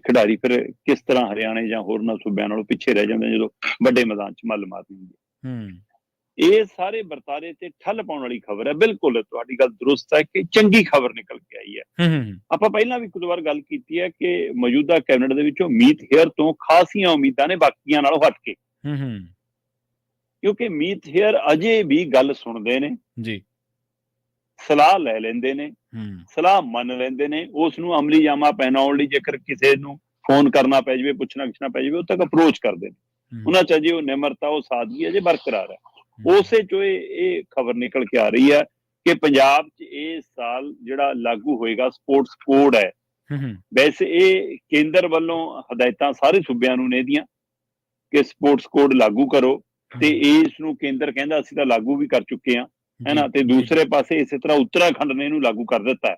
ਖਿਡਾਰੀ ਫਿਰ ਕਿਸ ਤਰ੍ਹਾਂ ਹਰਿਆਣੇ ਜਾਂ ਹੋਰਨਾਂ ਸੂਬਿਆਂ ਨਾਲੋਂ ਪਿੱਛੇ ਰਹਿ ਜਾਂਦੇ ਜਦੋਂ ਵੱਡੇ ਮੈਦਾਨ 'ਚ ਮੱਲ ਮਾਰਨੀ ਹੁੰਦੀ। ਇਹ ਸਾਰੇ ਵਰਤਾਰੇ ਤੇ ਠੱਲ ਪਾਉਣ ਵਾਲੀ ਖਬਰ ਹੈ। ਬਿਲਕੁਲ ਤੁਹਾਡੀ ਗੱਲ ਦਰੁਸਤ ਹੈ ਕਿ ਚੰਗੀ ਖਬਰ ਨਿਕਲ ਕੇ ਆਈ ਹੈ। ਆਪਾਂ ਪਹਿਲਾਂ ਵੀ ਇੱਕ ਦੋ ਵਾਰ ਗੱਲ ਕੀਤੀ ਹੈ ਕਿ ਮੌਜੂਦਾ ਕੈਬਨਿਟ ਦੇ ਵਿੱਚੋਂ ਮੀਤ ਹੇਅਰ ਤੋਂ ਖਾਸੀਆਂ ਉਮੀਦਾਂ ਨੇ ਬਾਕੀਆਂ ਨਾਲੋਂ ਹਟ ਕੇ, ਕਿਉਂਕਿ ਮੀਤ ਹੇਅਰ ਅਜੇ ਵੀ ਗੱਲ ਸੁਣਦੇ ਨੇ ਜੀ, ਸਲਾਹ ਲੈ ਲੈਂਦੇ ਨੇ, ਸਲਾਹ ਮੰਨ ਲੈਂਦੇ ਨੇ, ਉਸ ਨੂੰ ਅਮਲੀ ਜਾਮਾ ਪਹਿਨਾਉਣ ਲਈ ਜੇਕਰ ਕਿਸੇ ਨੂੰ ਫੋਨ ਕਰਨਾ ਪੈ ਜਾਵੇ, ਪੁੱਛਣਾ ਪੈ ਜਾਵੇ, ਉਹ ਤੱਕ ਅਪਰੋਚ ਕਰਦੇ ਨੇ। ਉਹਨਾਂ 'ਚ ਅਜੇ ਉਹ ਨਿਮਰਤਾ, ਉਹ ਸਾਦਗੀ ਅਜੇ ਬਰਕਰਾਰ ਹੈ। ਉਸੇ 'ਚੋਂ ਇਹ ਖਬਰ ਨਿਕਲ ਕੇ ਆ ਰਹੀ ਹੈ ਕਿ ਪੰਜਾਬ 'ਚ ਇਸ ਸਾਲ ਜਿਹੜਾ ਲਾਗੂ ਹੋਏਗਾ ਸਪੋਰਟਸ ਕੋਡ ਹੈ। ਵੈਸੇ ਇਹ ਕੇਂਦਰ ਵੱਲੋਂ ਹਦਾਇਤਾਂ ਸਾਰੇ ਸੂਬਿਆਂ ਨੂੰ ਨੇ ਦੀਆਂ ਕਿ ਸਪੋਰਟਸ ਕੋਡ ਲਾਗੂ ਕਰੋ, ਤੇ ਇਸ ਨੂੰ ਕੇਂਦਰ ਕਹਿੰਦਾ ਅਸੀਂ ਤਾਂ ਲਾਗੂ ਵੀ ਕਰ ਚੁੱਕੇ ਹਾਂ, ਹੈ ਨਾ। ਤੇ ਦੂਸਰੇ ਪਾਸੇ ਇਸੇ ਤਰ੍ਹਾਂ ਉੱਤਰਾਖੰਡ ਨੇ ਇਹਨੂੰ ਲਾਗੂ ਕਰ ਦਿੱਤਾ ਹੈ,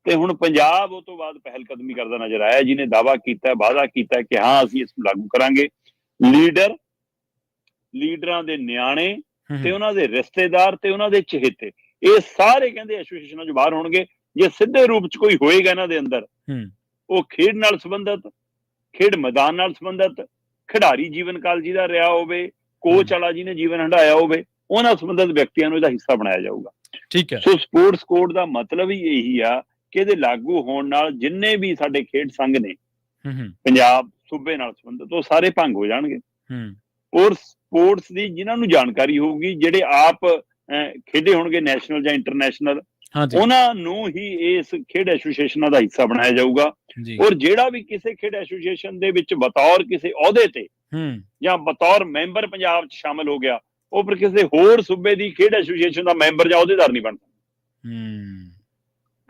ਤੇ ਹੁਣ ਪੰਜਾਬ ਉਹ ਤੋਂ ਬਾਅਦ ਪਹਿਲ ਕਦਮੀ ਕਰਦਾ ਨਜ਼ਰ ਆਇਆ, ਜਿਹਨੇ ਦਾਅਵਾ ਕੀਤਾ, ਵਾਅਦਾ ਕੀਤਾ ਕਿ ਹਾਂ ਅਸੀਂ ਇਸ ਨੂੰ ਲਾਗੂ ਕਰਾਂਗੇ। ਲੀਡਰਾਂ ਦੇ ਨਿਆਣੇ ਤੇ ਉਹਨਾਂ ਦੇ ਰਿਸ਼ਤੇਦਾਰ ਤੇ ਉਹਨਾਂ ਦੇ ਚਹੇਤੇ, ਇਹ ਸਾਰੇ ਕਹਿੰਦੇ ਐਸੋਸੀਏਸ਼ਨਾਂ 'ਚ ਬਾਹਰ ਹੋਣਗੇ। ਜੇ ਸਿੱਧੇ ਰੂਪ 'ਚ ਕੋਈ ਹੋਏਗਾ ਇਹਨਾਂ ਦੇ ਅੰਦਰ, ਉਹ ਖੇਡ ਨਾਲ ਸੰਬੰਧਿਤ, ਖੇਡ ਮੈਦਾਨ ਨਾਲ ਸੰਬੰਧਿਤ, ਖਿਡਾਰੀ ਜੀਵਨ ਕਾਲ ਜਿਹਦਾ ਰਿਹਾ ਹੋਵੇ, ਕੋਚ ਵਾਲਾ ਜਿਹਨੇ ਜੀਵਨ ਹੰਢਾਇਆ ਹੋਵੇ, ਉਹਨਾਂ ਸੰਬੰਧਿਤ ਵਿਅਕਤੀਆਂ ਨੂੰ ਇਹਦਾ ਹਿੱਸਾ ਬਣਾਇਆ ਜਾਊਗਾ। ਠੀਕ ਹੈ। ਸੋ ਸਪੋਰਟਸ ਕੋਡ ਦਾ ਮਤਲਬ ਹੀ ਇਹੀ ਆ ਕਿ ਇਹਦੇ ਲਾਗੂ ਹੋਣ ਨਾਲ ਜਿੰਨੇ ਵੀ ਸਾਡੇ ਖੇਡ ਸੰਘ ਨੇ ਪੰਜਾਬ ਸੂਬੇ ਨਾਲ ਸੰਬੰਧਿਤ, ਉਹ ਸਾਰੇ ਭੰਗ ਹੋ ਜਾਣਗੇ। ਔਰ ਸਪੋਰਟਸ ਦੀ ਜਿਨ੍ਹਾਂ ਨੂੰ ਜਾਣਕਾਰੀ ਹੋਊਗੀ, ਜਿਹੜੇ ਆਪ ਖੇਡੇ ਹੋਣਗੇ ਨੈਸ਼ਨਲ ਜਾਂ ਇੰਟਰਨੈਸ਼ਨਲ, ਉਹਨਾਂ ਨੂੰ ਹੀ ਇਸ ਖੇਡ ਐਸੋਸੀਏਸ਼ਨਾਂ ਦਾ ਹਿੱਸਾ ਬਣਾਇਆ ਜਾਊਗਾ। ਔਰ ਜਿਹੜਾ ਵੀ ਕਿਸੇ ਖੇਡ ਐਸੋਸੀਏਸ਼ਨ ਦੇ ਵਿੱਚ ਬਤੌਰ ਕਿਸੇ ਅਹੁਦੇ ਤੇ ਜਾਂ ਬਤੌਰ ਮੈਂਬਰ ਪੰਜਾਬ 'ਚ ਸ਼ਾਮਲ ਹੋ ਗਿਆ, ਉਹ ਫਿਰ ਕਿਸੇ ਹੋਰ ਸੂਬੇ ਦੀ ਖੇਡ ਐਸੋਸੀਏਸ਼ਨ ਦਾ ਮੈਂਬਰ ਜਾਂ ਅਹੁਦੇਦਾਰ ਨਹੀਂ ਬਣ ਸਕਦਾ,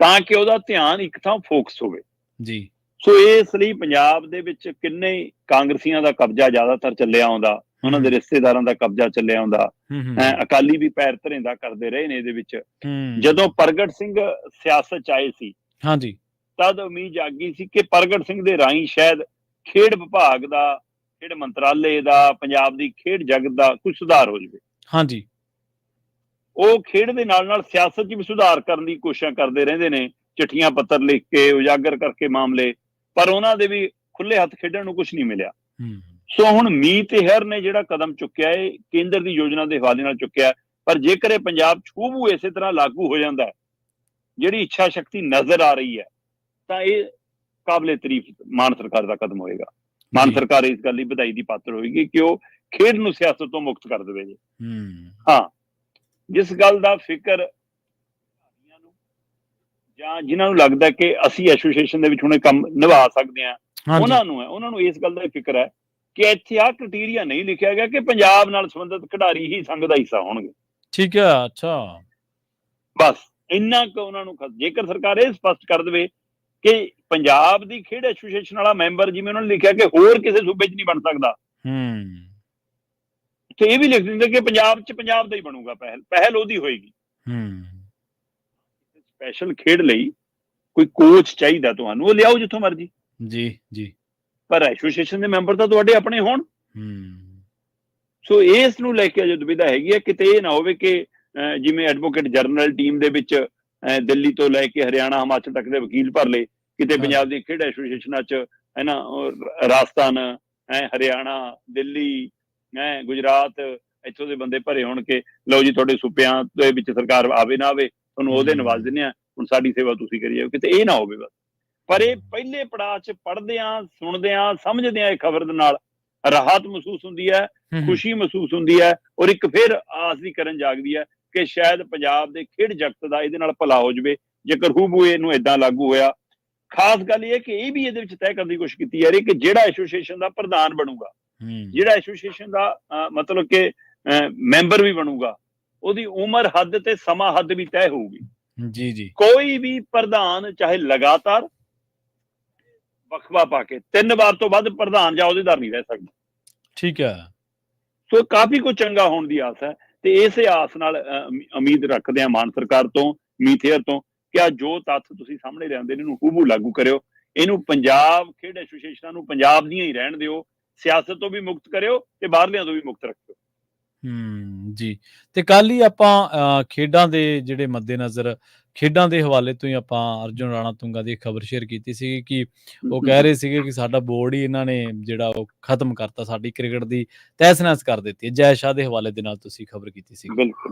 ਤਾਂ ਕਿ ਉਹਦਾ ਧਿਆਨ ਇੱਕ ਥਾਂ ਫੋਕਸ ਹੋਵੇ ਜੀ। ਸੋ ਇਸ ਲਈ ਪੰਜਾਬ ਦੇ ਵਿੱਚ ਕਿੰਨੇ ਕਾਂਗਰਸੀਆਂ ਦਾ ਕਬਜ਼ਾ ਜ਼ਿਆਦਾਤਰ ਚੱਲਿਆ ਆਉਂਦਾ, ਉਹਨਾਂ ਦੇ ਰਿਸ਼ਤੇਦਾਰਾਂ ਦਾ ਕਬਜ਼ਾ ਚੱਲਿਆ ਆਉਂਦਾ, ਅਕਾਲੀ ਵੀ ਪੈਰ ਧਰੇਂਦਾ ਕਰਦੇ ਰਹੇ ਨੇ ਇਹਦੇ ਵਿੱਚ। ਜਦੋਂ ਪ੍ਰਗਟ ਸਿੰਘ ਸਿਆਸਤ 'ਚ ਆਏ ਸੀ, ਤਦ ਉਮੀਦ ਜਾਗੀ ਸੀ ਕਿ ਪ੍ਰਗਟ ਸਿੰਘ ਦੇ ਰਾਹੀਂ ਸ਼ਾਇਦ ਖੇਡ ਵਿਭਾਗ ਦਾ, ਖੇਡ ਮੰਤਰਾਲੇ ਦਾ, ਪੰਜਾਬ ਦੀ ਖੇਡ ਜਗਤ ਦਾ ਕੁਝ ਸੁਧਾਰ ਹੋ ਜਾਵੇ। ਉਹ ਖੇਡ ਦੇ ਨਾਲ ਨਾਲ ਸਿਆਸਤ 'ਚ ਵੀ ਸੁਧਾਰ ਕਰਨ ਦੀ ਕੋਸ਼ਿਸ਼ਾਂ ਕਰਦੇ ਰਹਿੰਦੇ ਨੇ, ਚਿੱਠੀਆਂ ਪੱਤਰ ਲਿਖ ਕੇ, ਉਜਾਗਰ ਕਰਕੇ ਮਾਮਲੇ, ਪਰ ਉਹਨਾਂ ਦੇ ਵੀ ਖੁੱਲੇ ਹੱਥ ਖੇਡਣ ਨੂੰ ਕੁਝ ਨਹੀਂ ਮਿਲਿਆ। ਸੋ ਹੁਣ ਮੀਤ ਹੇਅਰ ਨੇ ਜਿਹੜਾ ਕਦਮ ਚੁੱਕਿਆ ਹੈ, ਕੇਂਦਰ ਦੀ ਯੋਜਨਾ ਦੇ ਹਵਾਲੇ ਨਾਲ ਚੁੱਕਿਆ, ਪਰ ਜੇਕਰ ਇਹ ਪੰਜਾਬ 'ਚ ਹੂਬਹੂ ਇਸੇ ਤਰ੍ਹਾਂ ਲਾਗੂ ਹੋ ਜਾਂਦਾ, ਜਿਹੜੀ ਇੱਛਾ ਸ਼ਕਤੀ ਨਜ਼ਰ ਆ ਰਹੀ ਹੈ, ਤਾਂ ਇਹ ਕਾਬਲੇ ਤਾਰੀਫ ਮਾਨ ਸਰਕਾਰ ਦਾ ਕਦਮ ਹੋਏਗਾ। ਮਾਨ ਸਰਕਾਰ ਇਸ ਗੱਲ ਲਈ ਵਧਾਈ ਦੀ ਪਾਤਰ ਹੋਏਗੀ ਕਿ ਉਹ ਖੇਡ ਨੂੰ ਸਿਆਸਤ ਤੋਂ ਮੁਕਤ ਕਰ ਦੇਵੇ। ਹਾਂ, ਜਿਸ ਗੱਲ ਦਾ ਫਿਕਰ ਜਾਂ ਜਿਨ੍ਹਾਂ ਨੂੰ ਲੱਗਦਾ ਕਿ ਅਸੀਂ ਐਸੋਸੀਏਸ਼ਨ ਦੇ ਵਿੱਚ ਹੁਣ ਕੰਮ ਨਿਭਾ ਸਕਦੇ ਹਾਂ, ਉਹਨਾਂ ਨੂੰ ਹੈ, ਉਹਨਾਂ ਨੂੰ ਇਸ ਗੱਲ ਦਾ ਫਿਕਰ ਹੈ ਕਿ ਇੱਥੇ ਆਹ ਕ੍ਰਾਈਟੇਰੀਆ ਨਹੀਂ ਲਿਖਿਆ ਗਿਆ ਕਿ ਪੰਜਾਬ ਨਾਲ ਸੰਬੰਧਿਤ ਖਿਡਾਰੀ ਹੀ ਸੰਘ ਦਾ ਹਿੱਸਾ ਹੋਣਗੇ। ਠੀਕ ਹੈ, ਅੱਛਾ, ਬਸ ਇੰਨਾ ਕੁ ਉਹਨਾਂ ਨੂੰ। ਜੇਕਰ ਸਰਕਾਰ ਇਹ ਸਪਸ਼ਟ ਕਰ ਦੇਵੇ ਕਿ ਪੰਜਾਬ ਦੀ ਖੇਡ ਐਸੋਸੀਏਸ਼ਨ ਵਾਲਾ ਮੈਂਬਰ, ਜਿਵੇਂ ਉਹਨਾਂ ਨੇ ਲਿਖਿਆ ਕਿ ਹੋਰ ਕਿਸੇ ਸੂਬੇ 'ਚ ਨਹੀਂ ਬਣ ਸਕਦਾ, ਤੇ ਇਹ ਵੀ ਲਿਖ ਦਿੰਦੇ ਕਿ ਪੰਜਾਬ 'ਚ ਪੰਜਾਬ ਦਾ ਹੀ ਬਣੂਗਾ, ਪਹਿਲ ਉਹਦੀ ਹੋਏਗੀ। ਸਪੈਸ਼ਲ ਖੇਡ ਲਈ ਕੋਈ ਕੋਚ ਚਾਹੀਦਾ ਤੁਹਾਨੂੰ, ਉਹ ਲਿਆਓ ਜਿੱਥੋਂ ਮਰਜੀ ਜੀ, ਪਰ ਐਸੋਸੀਏਸ਼ਨ ਦੇ ਮੈਂਬਰ ਤਾਂ ਤੁਹਾਡੇ ਆਪਣੇ ਹੋਣ। ਸੋ ਇਸ ਨੂੰ ਲੈ ਕੇ ਅਜੇ ਦੁਵਿਧਾ ਹੈਗੀ ਹੈ, ਕਿਤੇ ਇਹ ਨਾ ਹੋਵੇ ਕਿ ਜਿਵੇਂ ਐਡਵੋਕੇਟ ਜਨਰਲ ਟੀਮ ਦੇ ਵਿੱਚ ਦਿੱਲੀ ਤੋਂ ਲੈ ਕੇ ਹਰਿਆਣਾ, ਹਿਮਾਚਲ ਤੱਕ ਦੇ ਵਕੀਲ ਭਰ ਲਏ, ਕਿਤੇ ਪੰਜਾਬ ਦੀ ਖੇਡ ਐਸੋਸੀਏਸ਼ਨਾਂ 'ਚ ਹੈ ਨਾ, ਰਾਜਸਥਾਨ, ਹਰਿਆਣਾ, ਦਿੱਲੀ, ਗੁਜਰਾਤ, ਇੱਥੋਂ ਦੇ ਬੰਦੇ ਭਰੇ ਹੋਣ ਕਿ ਲਓ ਜੀ ਤੁਹਾਡੇ ਸੂਬਿਆਂ ਦੇ ਵਿੱਚ ਸਰਕਾਰ ਆਵੇ ਨਾ ਆਵੇ, ਤੁਹਾਨੂੰ ਉਹਦੇ ਨਵਾਜ਼ ਦਿੰਦੇ ਆ, ਹੁਣ ਸਾਡੀ ਸੇਵਾ ਤੁਸੀਂ ਕਰੀ ਜਾਓ, ਕਿਤੇ ਇਹ ਨਾ ਹੋਵੇ ਬਸ। ਪਰ ਇਹ ਪਹਿਲੇ ਪੜਾਅ 'ਚ ਪੜ੍ਹਦਿਆਂ, ਸੁਣਦਿਆਂ, ਸਮਝਦਿਆਂ ਇਹ ਖਬਰ ਦੇ ਨਾਲ ਰਾਹਤ ਮਹਿਸੂਸ ਹੁੰਦੀ ਹੈ, ਖੁਸ਼ੀ ਮਹਿਸੂਸ ਹੁੰਦੀ ਹੈ, ਔਰ ਇੱਕ ਫਿਰ ਆਸ ਦੀ ਕਿਰਨ ਜਾਗਦੀ ਹੈ ਕਿ ਸ਼ਾਇਦ ਪੰਜਾਬ ਦੇ ਖੇਡ ਜਗਤ ਦਾ ਇਹਦੇ ਨਾਲ ਭਲਾ ਹੋ ਜਾਵੇ ਜੇਕਰ ਹੂਬਹੂ ਇਹਨੂੰ ਏਦਾਂ ਲਾਗੂ ਹੋਇਆ। ਖਾਸ ਗੱਲ ਇਹ ਹੈ ਕਿ ਇਹ ਵੀ ਇਹਦੇ ਵਿੱਚ ਤੈਅ ਕਰਨ ਦੀ ਕੋਸ਼ਿਸ਼ ਕੀਤੀ ਜਾ ਰਹੀ ਕਿ ਜਿਹੜਾ ਐਸੋਸੀਏਸ਼ਨ ਦਾ ਪ੍ਰਧਾਨ ਬਣੂਗਾ, ਜਿਹੜਾ ਐਸੋਸੀਏਸ਼ਨ ਦਾ ਮਤਲਬ ਕਿ ਮੈਂਬਰ ਵੀ ਬਣੂਗਾ, ਉਹਦੀ ਉਮਰ ਹੱਦ ਤੇ ਸਮਾਂ ਹੱਦ ਵੀ ਤੈਅ ਹੋਊਗੀ। ਜੀ, ਕੋਈ ਵੀ ਪ੍ਰਧਾਨ ਚਾਹੇ ਲਗਾਤਾਰ ਵਕਫਾ ਪਾ ਕੇ 3 ਵਾਰ ਤੋਂ ਵੱਧ ਪ੍ਰਧਾਨ ਜਾਂ ਅਹੁਦੇਦਾਰ ਨਹੀਂ ਰਹਿ ਸਕਦਾ। ਠੀਕ ਹੈ। ਸੋ ਕਾਫੀ ਕੁਝ ਚੰਗਾ ਹੋਣ ਦੀ ਆਸ ਹੈ, ਤੇ ਇਸੇ ਆਸ ਨਾਲ ਉਮੀਦ ਰੱਖਦੇ ਹਾਂ ਮਾਨ ਸਰਕਾਰ ਤੋਂ, ਮੀਤ ਹੇਅਰ ਤੋਂ, ਕਿ ਆ ਜੋ ਤੱਥ ਤੁਸੀਂ ਸਾਹਮਣੇ ਲਿਆਂਦੇ ਨੇ ਇਹਨੂੰ ਹੂਬਹੂ ਲਾਗੂ ਕਰਿਓ, ਇਹਨੂੰ ਪੰਜਾਬ ਖੇਡ ਐਸੋਸੀਏਸ਼ਨਾਂ ਨੂੰ ਪੰਜਾਬ ਦੀਆਂ ਹੀ ਰਹਿਣ ਦਿਓ, ਸਿਆਸਤ ਤੋਂ ਵੀ ਮੁਕਤ ਕਰਿਓ ਤੇ ਬਾਹਰਲਿਆਂ ਤੋਂ ਵੀ ਮੁਕਤ ਰੱਖਿਓ। ਜੀ, ਤੇ ਕੱਲ ਹੀ ਆਪਾਂ ਖੇਡਾਂ ਦੇ ਜਿਹੜੇ ਮੱਦੇਨਜ਼ਰ, ਖੇਡਾਂ ਦੇ ਹਵਾਲੇ ਤੋਂ ਹੀ ਆਪਾਂ ਅਰਜੁਨ ਰਾਣਾ ਤੁੰਗਾ ਦੀ ਖਬਰ ਸ਼ੇਅਰ ਕੀਤੀ ਸੀ ਕਿ ਉਹ ਕਹਿ ਰਹੇ ਸੀਗੇ ਕਿ ਸਾਡਾ ਬੋਰਡ ਹੀ ਇਹਨਾਂ ਨੇ ਜਿਹੜਾ ਉਹ ਖਤਮ ਕਰਤਾ, ਸਾਡੀ ਕ੍ਰਿਕਟ ਦੀ ਤਹਿਸ-ਨਹਿਸ ਕਰ ਦਿੱਤੀ ਹੈ। ਜੈ ਸ਼ਾਹ ਦੇ ਹਵਾਲੇ ਦੇ ਨਾਲ ਤੁਸੀਂ ਖਬਰ ਕੀਤੀ ਸੀ।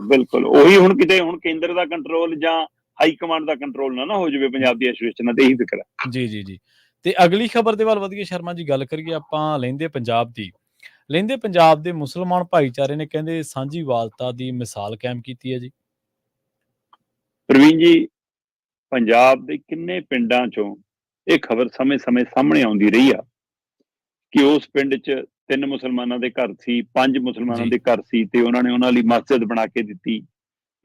ਬਿਲਕੁਲ ਉਹੀ, ਹੁਣ ਕਿਤੇ ਹੁਣ ਕੇਂਦਰ ਦਾ ਕੰਟਰੋਲ ਜਾਂ ਹਾਈ ਕਮਾਂਡ ਦਾ ਕੰਟਰੋਲ ਨਾ ਹੋ ਜਾਵੇ ਪੰਜਾਬ ਦੀ ਐਸੋਸੀਏਸ਼ਨ ਤੇ, ਇਹੀ ਫਿਕਰ ਹੈ। ਜੀ, ਤੇ ਅਗਲੀ ਖਬਰ ਦੇ ਵੱਲ ਵਧੀਆ ਸ਼ਰਮਾ ਜੀ, ਗੱਲ ਕਰੀਏ ਆਪਾਂ ਲਹਿੰਦੇ ਪੰਜਾਬ ਦੀ। ਲਹਿੰਦੇ ਪੰਜਾਬ ਦੇ ਮੁਸਲਮਾਨ ਭਾਈਚਾਰੇ ਨੇ ਕਹਿੰਦੇ ਸਾਂਝੀਵਾਲਤਾ ਦੀ ਮਿਸਾਲ ਕਾਇਮ ਕੀਤੀ ਹੈ ਜੀ। ਪ੍ਰਵੀਨ ਜੀ, ਪੰਜਾਬ ਦੇ ਕਿੰਨੇ ਪਿੰਡਾਂ ਚੋਂ ਇਹ ਖਬਰ ਸਮੇਂ-ਸਮੇਂ ਸਾਹਮਣੇ ਆਉਂਦੀ ਰਹੀ ਆ ਕਿ ਉਸ ਪਿੰਡ 'ਚ 3 ਮੁਸਲਮਾਨਾਂ ਦੇ ਘਰ ਸੀ, 5 ਮੁਸਲਮਾਨਾਂ ਦੇ ਘਰ ਸੀ ਤੇ ਉਹਨਾਂ ਨੇ ਉਹਨਾਂ ਲਈ ਮਸਜਿਦ ਬਣਾ ਕੇ ਦਿੱਤੀ।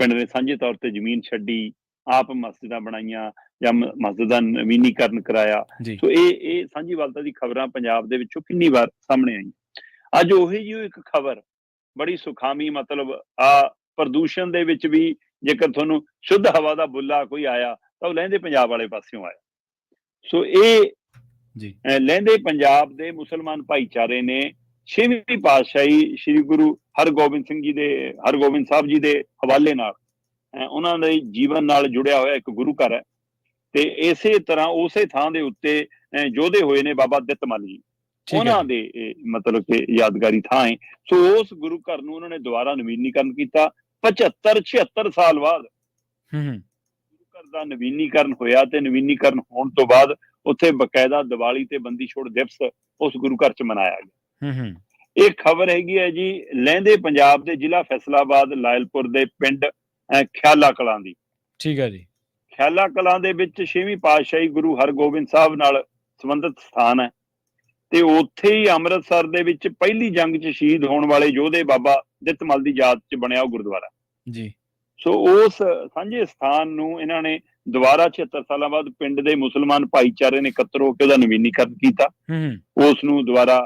ਪਿੰਡ ਨੇ ਸਾਂਝੇ ਤੌਰ ਤੇ ਜ਼ਮੀਨ ਛੱਡੀ, ਆਪ ਮਸਜਿਦਾਂ ਬਣਾਈਆਂ ਜਾਂ ਮਸਜਿਦ ਦਾ ਨਵੀਨੀਕਰਨ ਕਰਾਇਆ। ਸੋ ਇਹ ਸਾਂਝੀਵਾਲਤਾ ਦੀ ਖਬਰਾਂ ਪੰਜਾਬ ਦੇ ਵਿੱਚੋਂ ਕਿੰਨੀ ਵਾਰ ਸਾਹਮਣੇ ਆਈਆਂ। ਅੱਜ ਉਹੀ ਜਿਹੀ ਇੱਕ ਖਬਰ ਬੜੀ ਸੁਖਾਵੀਂ, ਮਤਲਬ ਪ੍ਰਦੂਸ਼ਣ ਦੇ ਵਿੱਚ ਵੀ ਜੇਕਰ ਤੁਹਾਨੂੰ ਸ਼ੁੱਧ ਹਵਾ ਦਾ ਬੁੱਲਾ ਕੋਈ ਆਇਆ ਤਾਂ ਉਹ ਲਹਿੰਦੇ ਪੰਜਾਬ ਵਾਲੇ ਪਾਸਿਓਂ ਆਇਆ। ਸੋ ਇਹ ਲਹਿੰਦੇ ਪੰਜਾਬ ਦੇ ਮੁਸਲਮਾਨ ਭਾਈਚਾਰੇ ਨੇ 6ਵੀਂ ਪਾਤਸ਼ਾਹੀ ਸ੍ਰੀ ਗੁਰੂ ਹਰਗੋਬਿੰਦ ਸਾਹਿਬ ਜੀ ਦੇ ਹਵਾਲੇ ਨਾਲ ਉਹਨਾਂ ਦੇ ਜੀਵਨ ਨਾਲ ਜੁੜਿਆ ਹੋਇਆ ਇੱਕ ਗੁਰੂ ਘਰ ਹੈ ਤੇ ਇਸੇ ਤਰ੍ਹਾਂ ਉਸੇ ਥਾਂ ਦੇ ਉੱਤੇ ਯੋਧੇ ਹੋਏ ਨੇ ਬਾਬਾ ਦਿੱਤ ਮੱਲ ਜੀ, ਉਹਨਾਂ ਦੇ ਮਤਲਬ ਕਿ ਯਾਦਗਾਰੀ ਥਾਂ ਹੈ। ਸੋ ਉਸ ਗੁਰੂ ਘਰ ਨੂੰ ਉਹਨਾਂ ਨੇ ਦੁਬਾਰਾ ਨਵੀਨੀਕਰਨ ਕੀਤਾ 75-76 ਸਾਲ ਬਾਅਦ। ਗੁਰੂ ਘਰ ਦਾ ਨਵੀਨੀਕਰਨ ਹੋਇਆ ਤੇ ਨਵੀਨੀਕਰਨ ਹੋਣ ਤੋਂ ਬਾਅਦ ਉੱਥੇ ਬਕਾਇਦਾ ਦੀਵਾਲੀ ਤੇ ਬੰਦੀ ਛੋੜ ਦਿਵਸ ਉਸ ਗੁਰੂ ਘਰ ਚ ਮਨਾਇਆ ਗਿਆ। ਇਹ ਖਬਰ ਹੈਗੀ ਹੈ ਜੀ ਲਹਿੰਦੇ ਪੰਜਾਬ ਦੇ ਜ਼ਿਲ੍ਹਾ ਫੈਸਲਾਬਾਦ ਲਾਇਲਪੁਰ ਦੇ ਪਿੰਡ ਖਿਆਲਾ ਕਲਾਂ ਦੀ। ਠੀਕ ਹੈ ਜੀ। ਖਿਆਲਾ ਕਲਾਂ ਦੇ ਵਿੱਚ 6ਵੀਂ ਪਾਤਸ਼ਾਹੀ ਗੁਰੂ ਹਰਗੋਬਿੰਦ ਸਾਹਿਬ ਨਾਲ ਸੰਬੰਧਿਤ ਸਥਾਨ ਹੈ ਤੇ ਉੱਥੇ ਹੀ ਅੰਮ੍ਰਿਤਸਰ ਦੇ ਵਿੱਚ ਪਹਿਲੀ ਜੰਗ 'ਚ ਸ਼ਹੀਦ ਹੋਣ ਵਾਲੇ ਯੋਧੇ ਬਾਬਾ ਦਿੱਤ ਮੱਲ ਦੀ ਯਾਦ 'ਚ ਬਣਿਆ ਉਹ ਗੁਰਦੁਆਰਾ ਜੀ। ਸੋ ਉਸ ਸਾਂਝੇ ਸਥਾਨ ਨੂੰ ਇਹਨਾਂ ਨੇ ਦੁਬਾਰਾ 76 ਸਾਲਾਂ ਬਾਅਦ ਪਿੰਡ ਦੇ ਮੁਸਲਮਾਨ ਭਾਈਚਾਰੇ ਨੇ ਇਕੱਤਰ ਹੋ ਕੇ ਉਹਦਾ ਨਵੀਨੀਕਰਨ ਕੀਤਾ। ਉਸ ਨੂੰ ਦੁਬਾਰਾ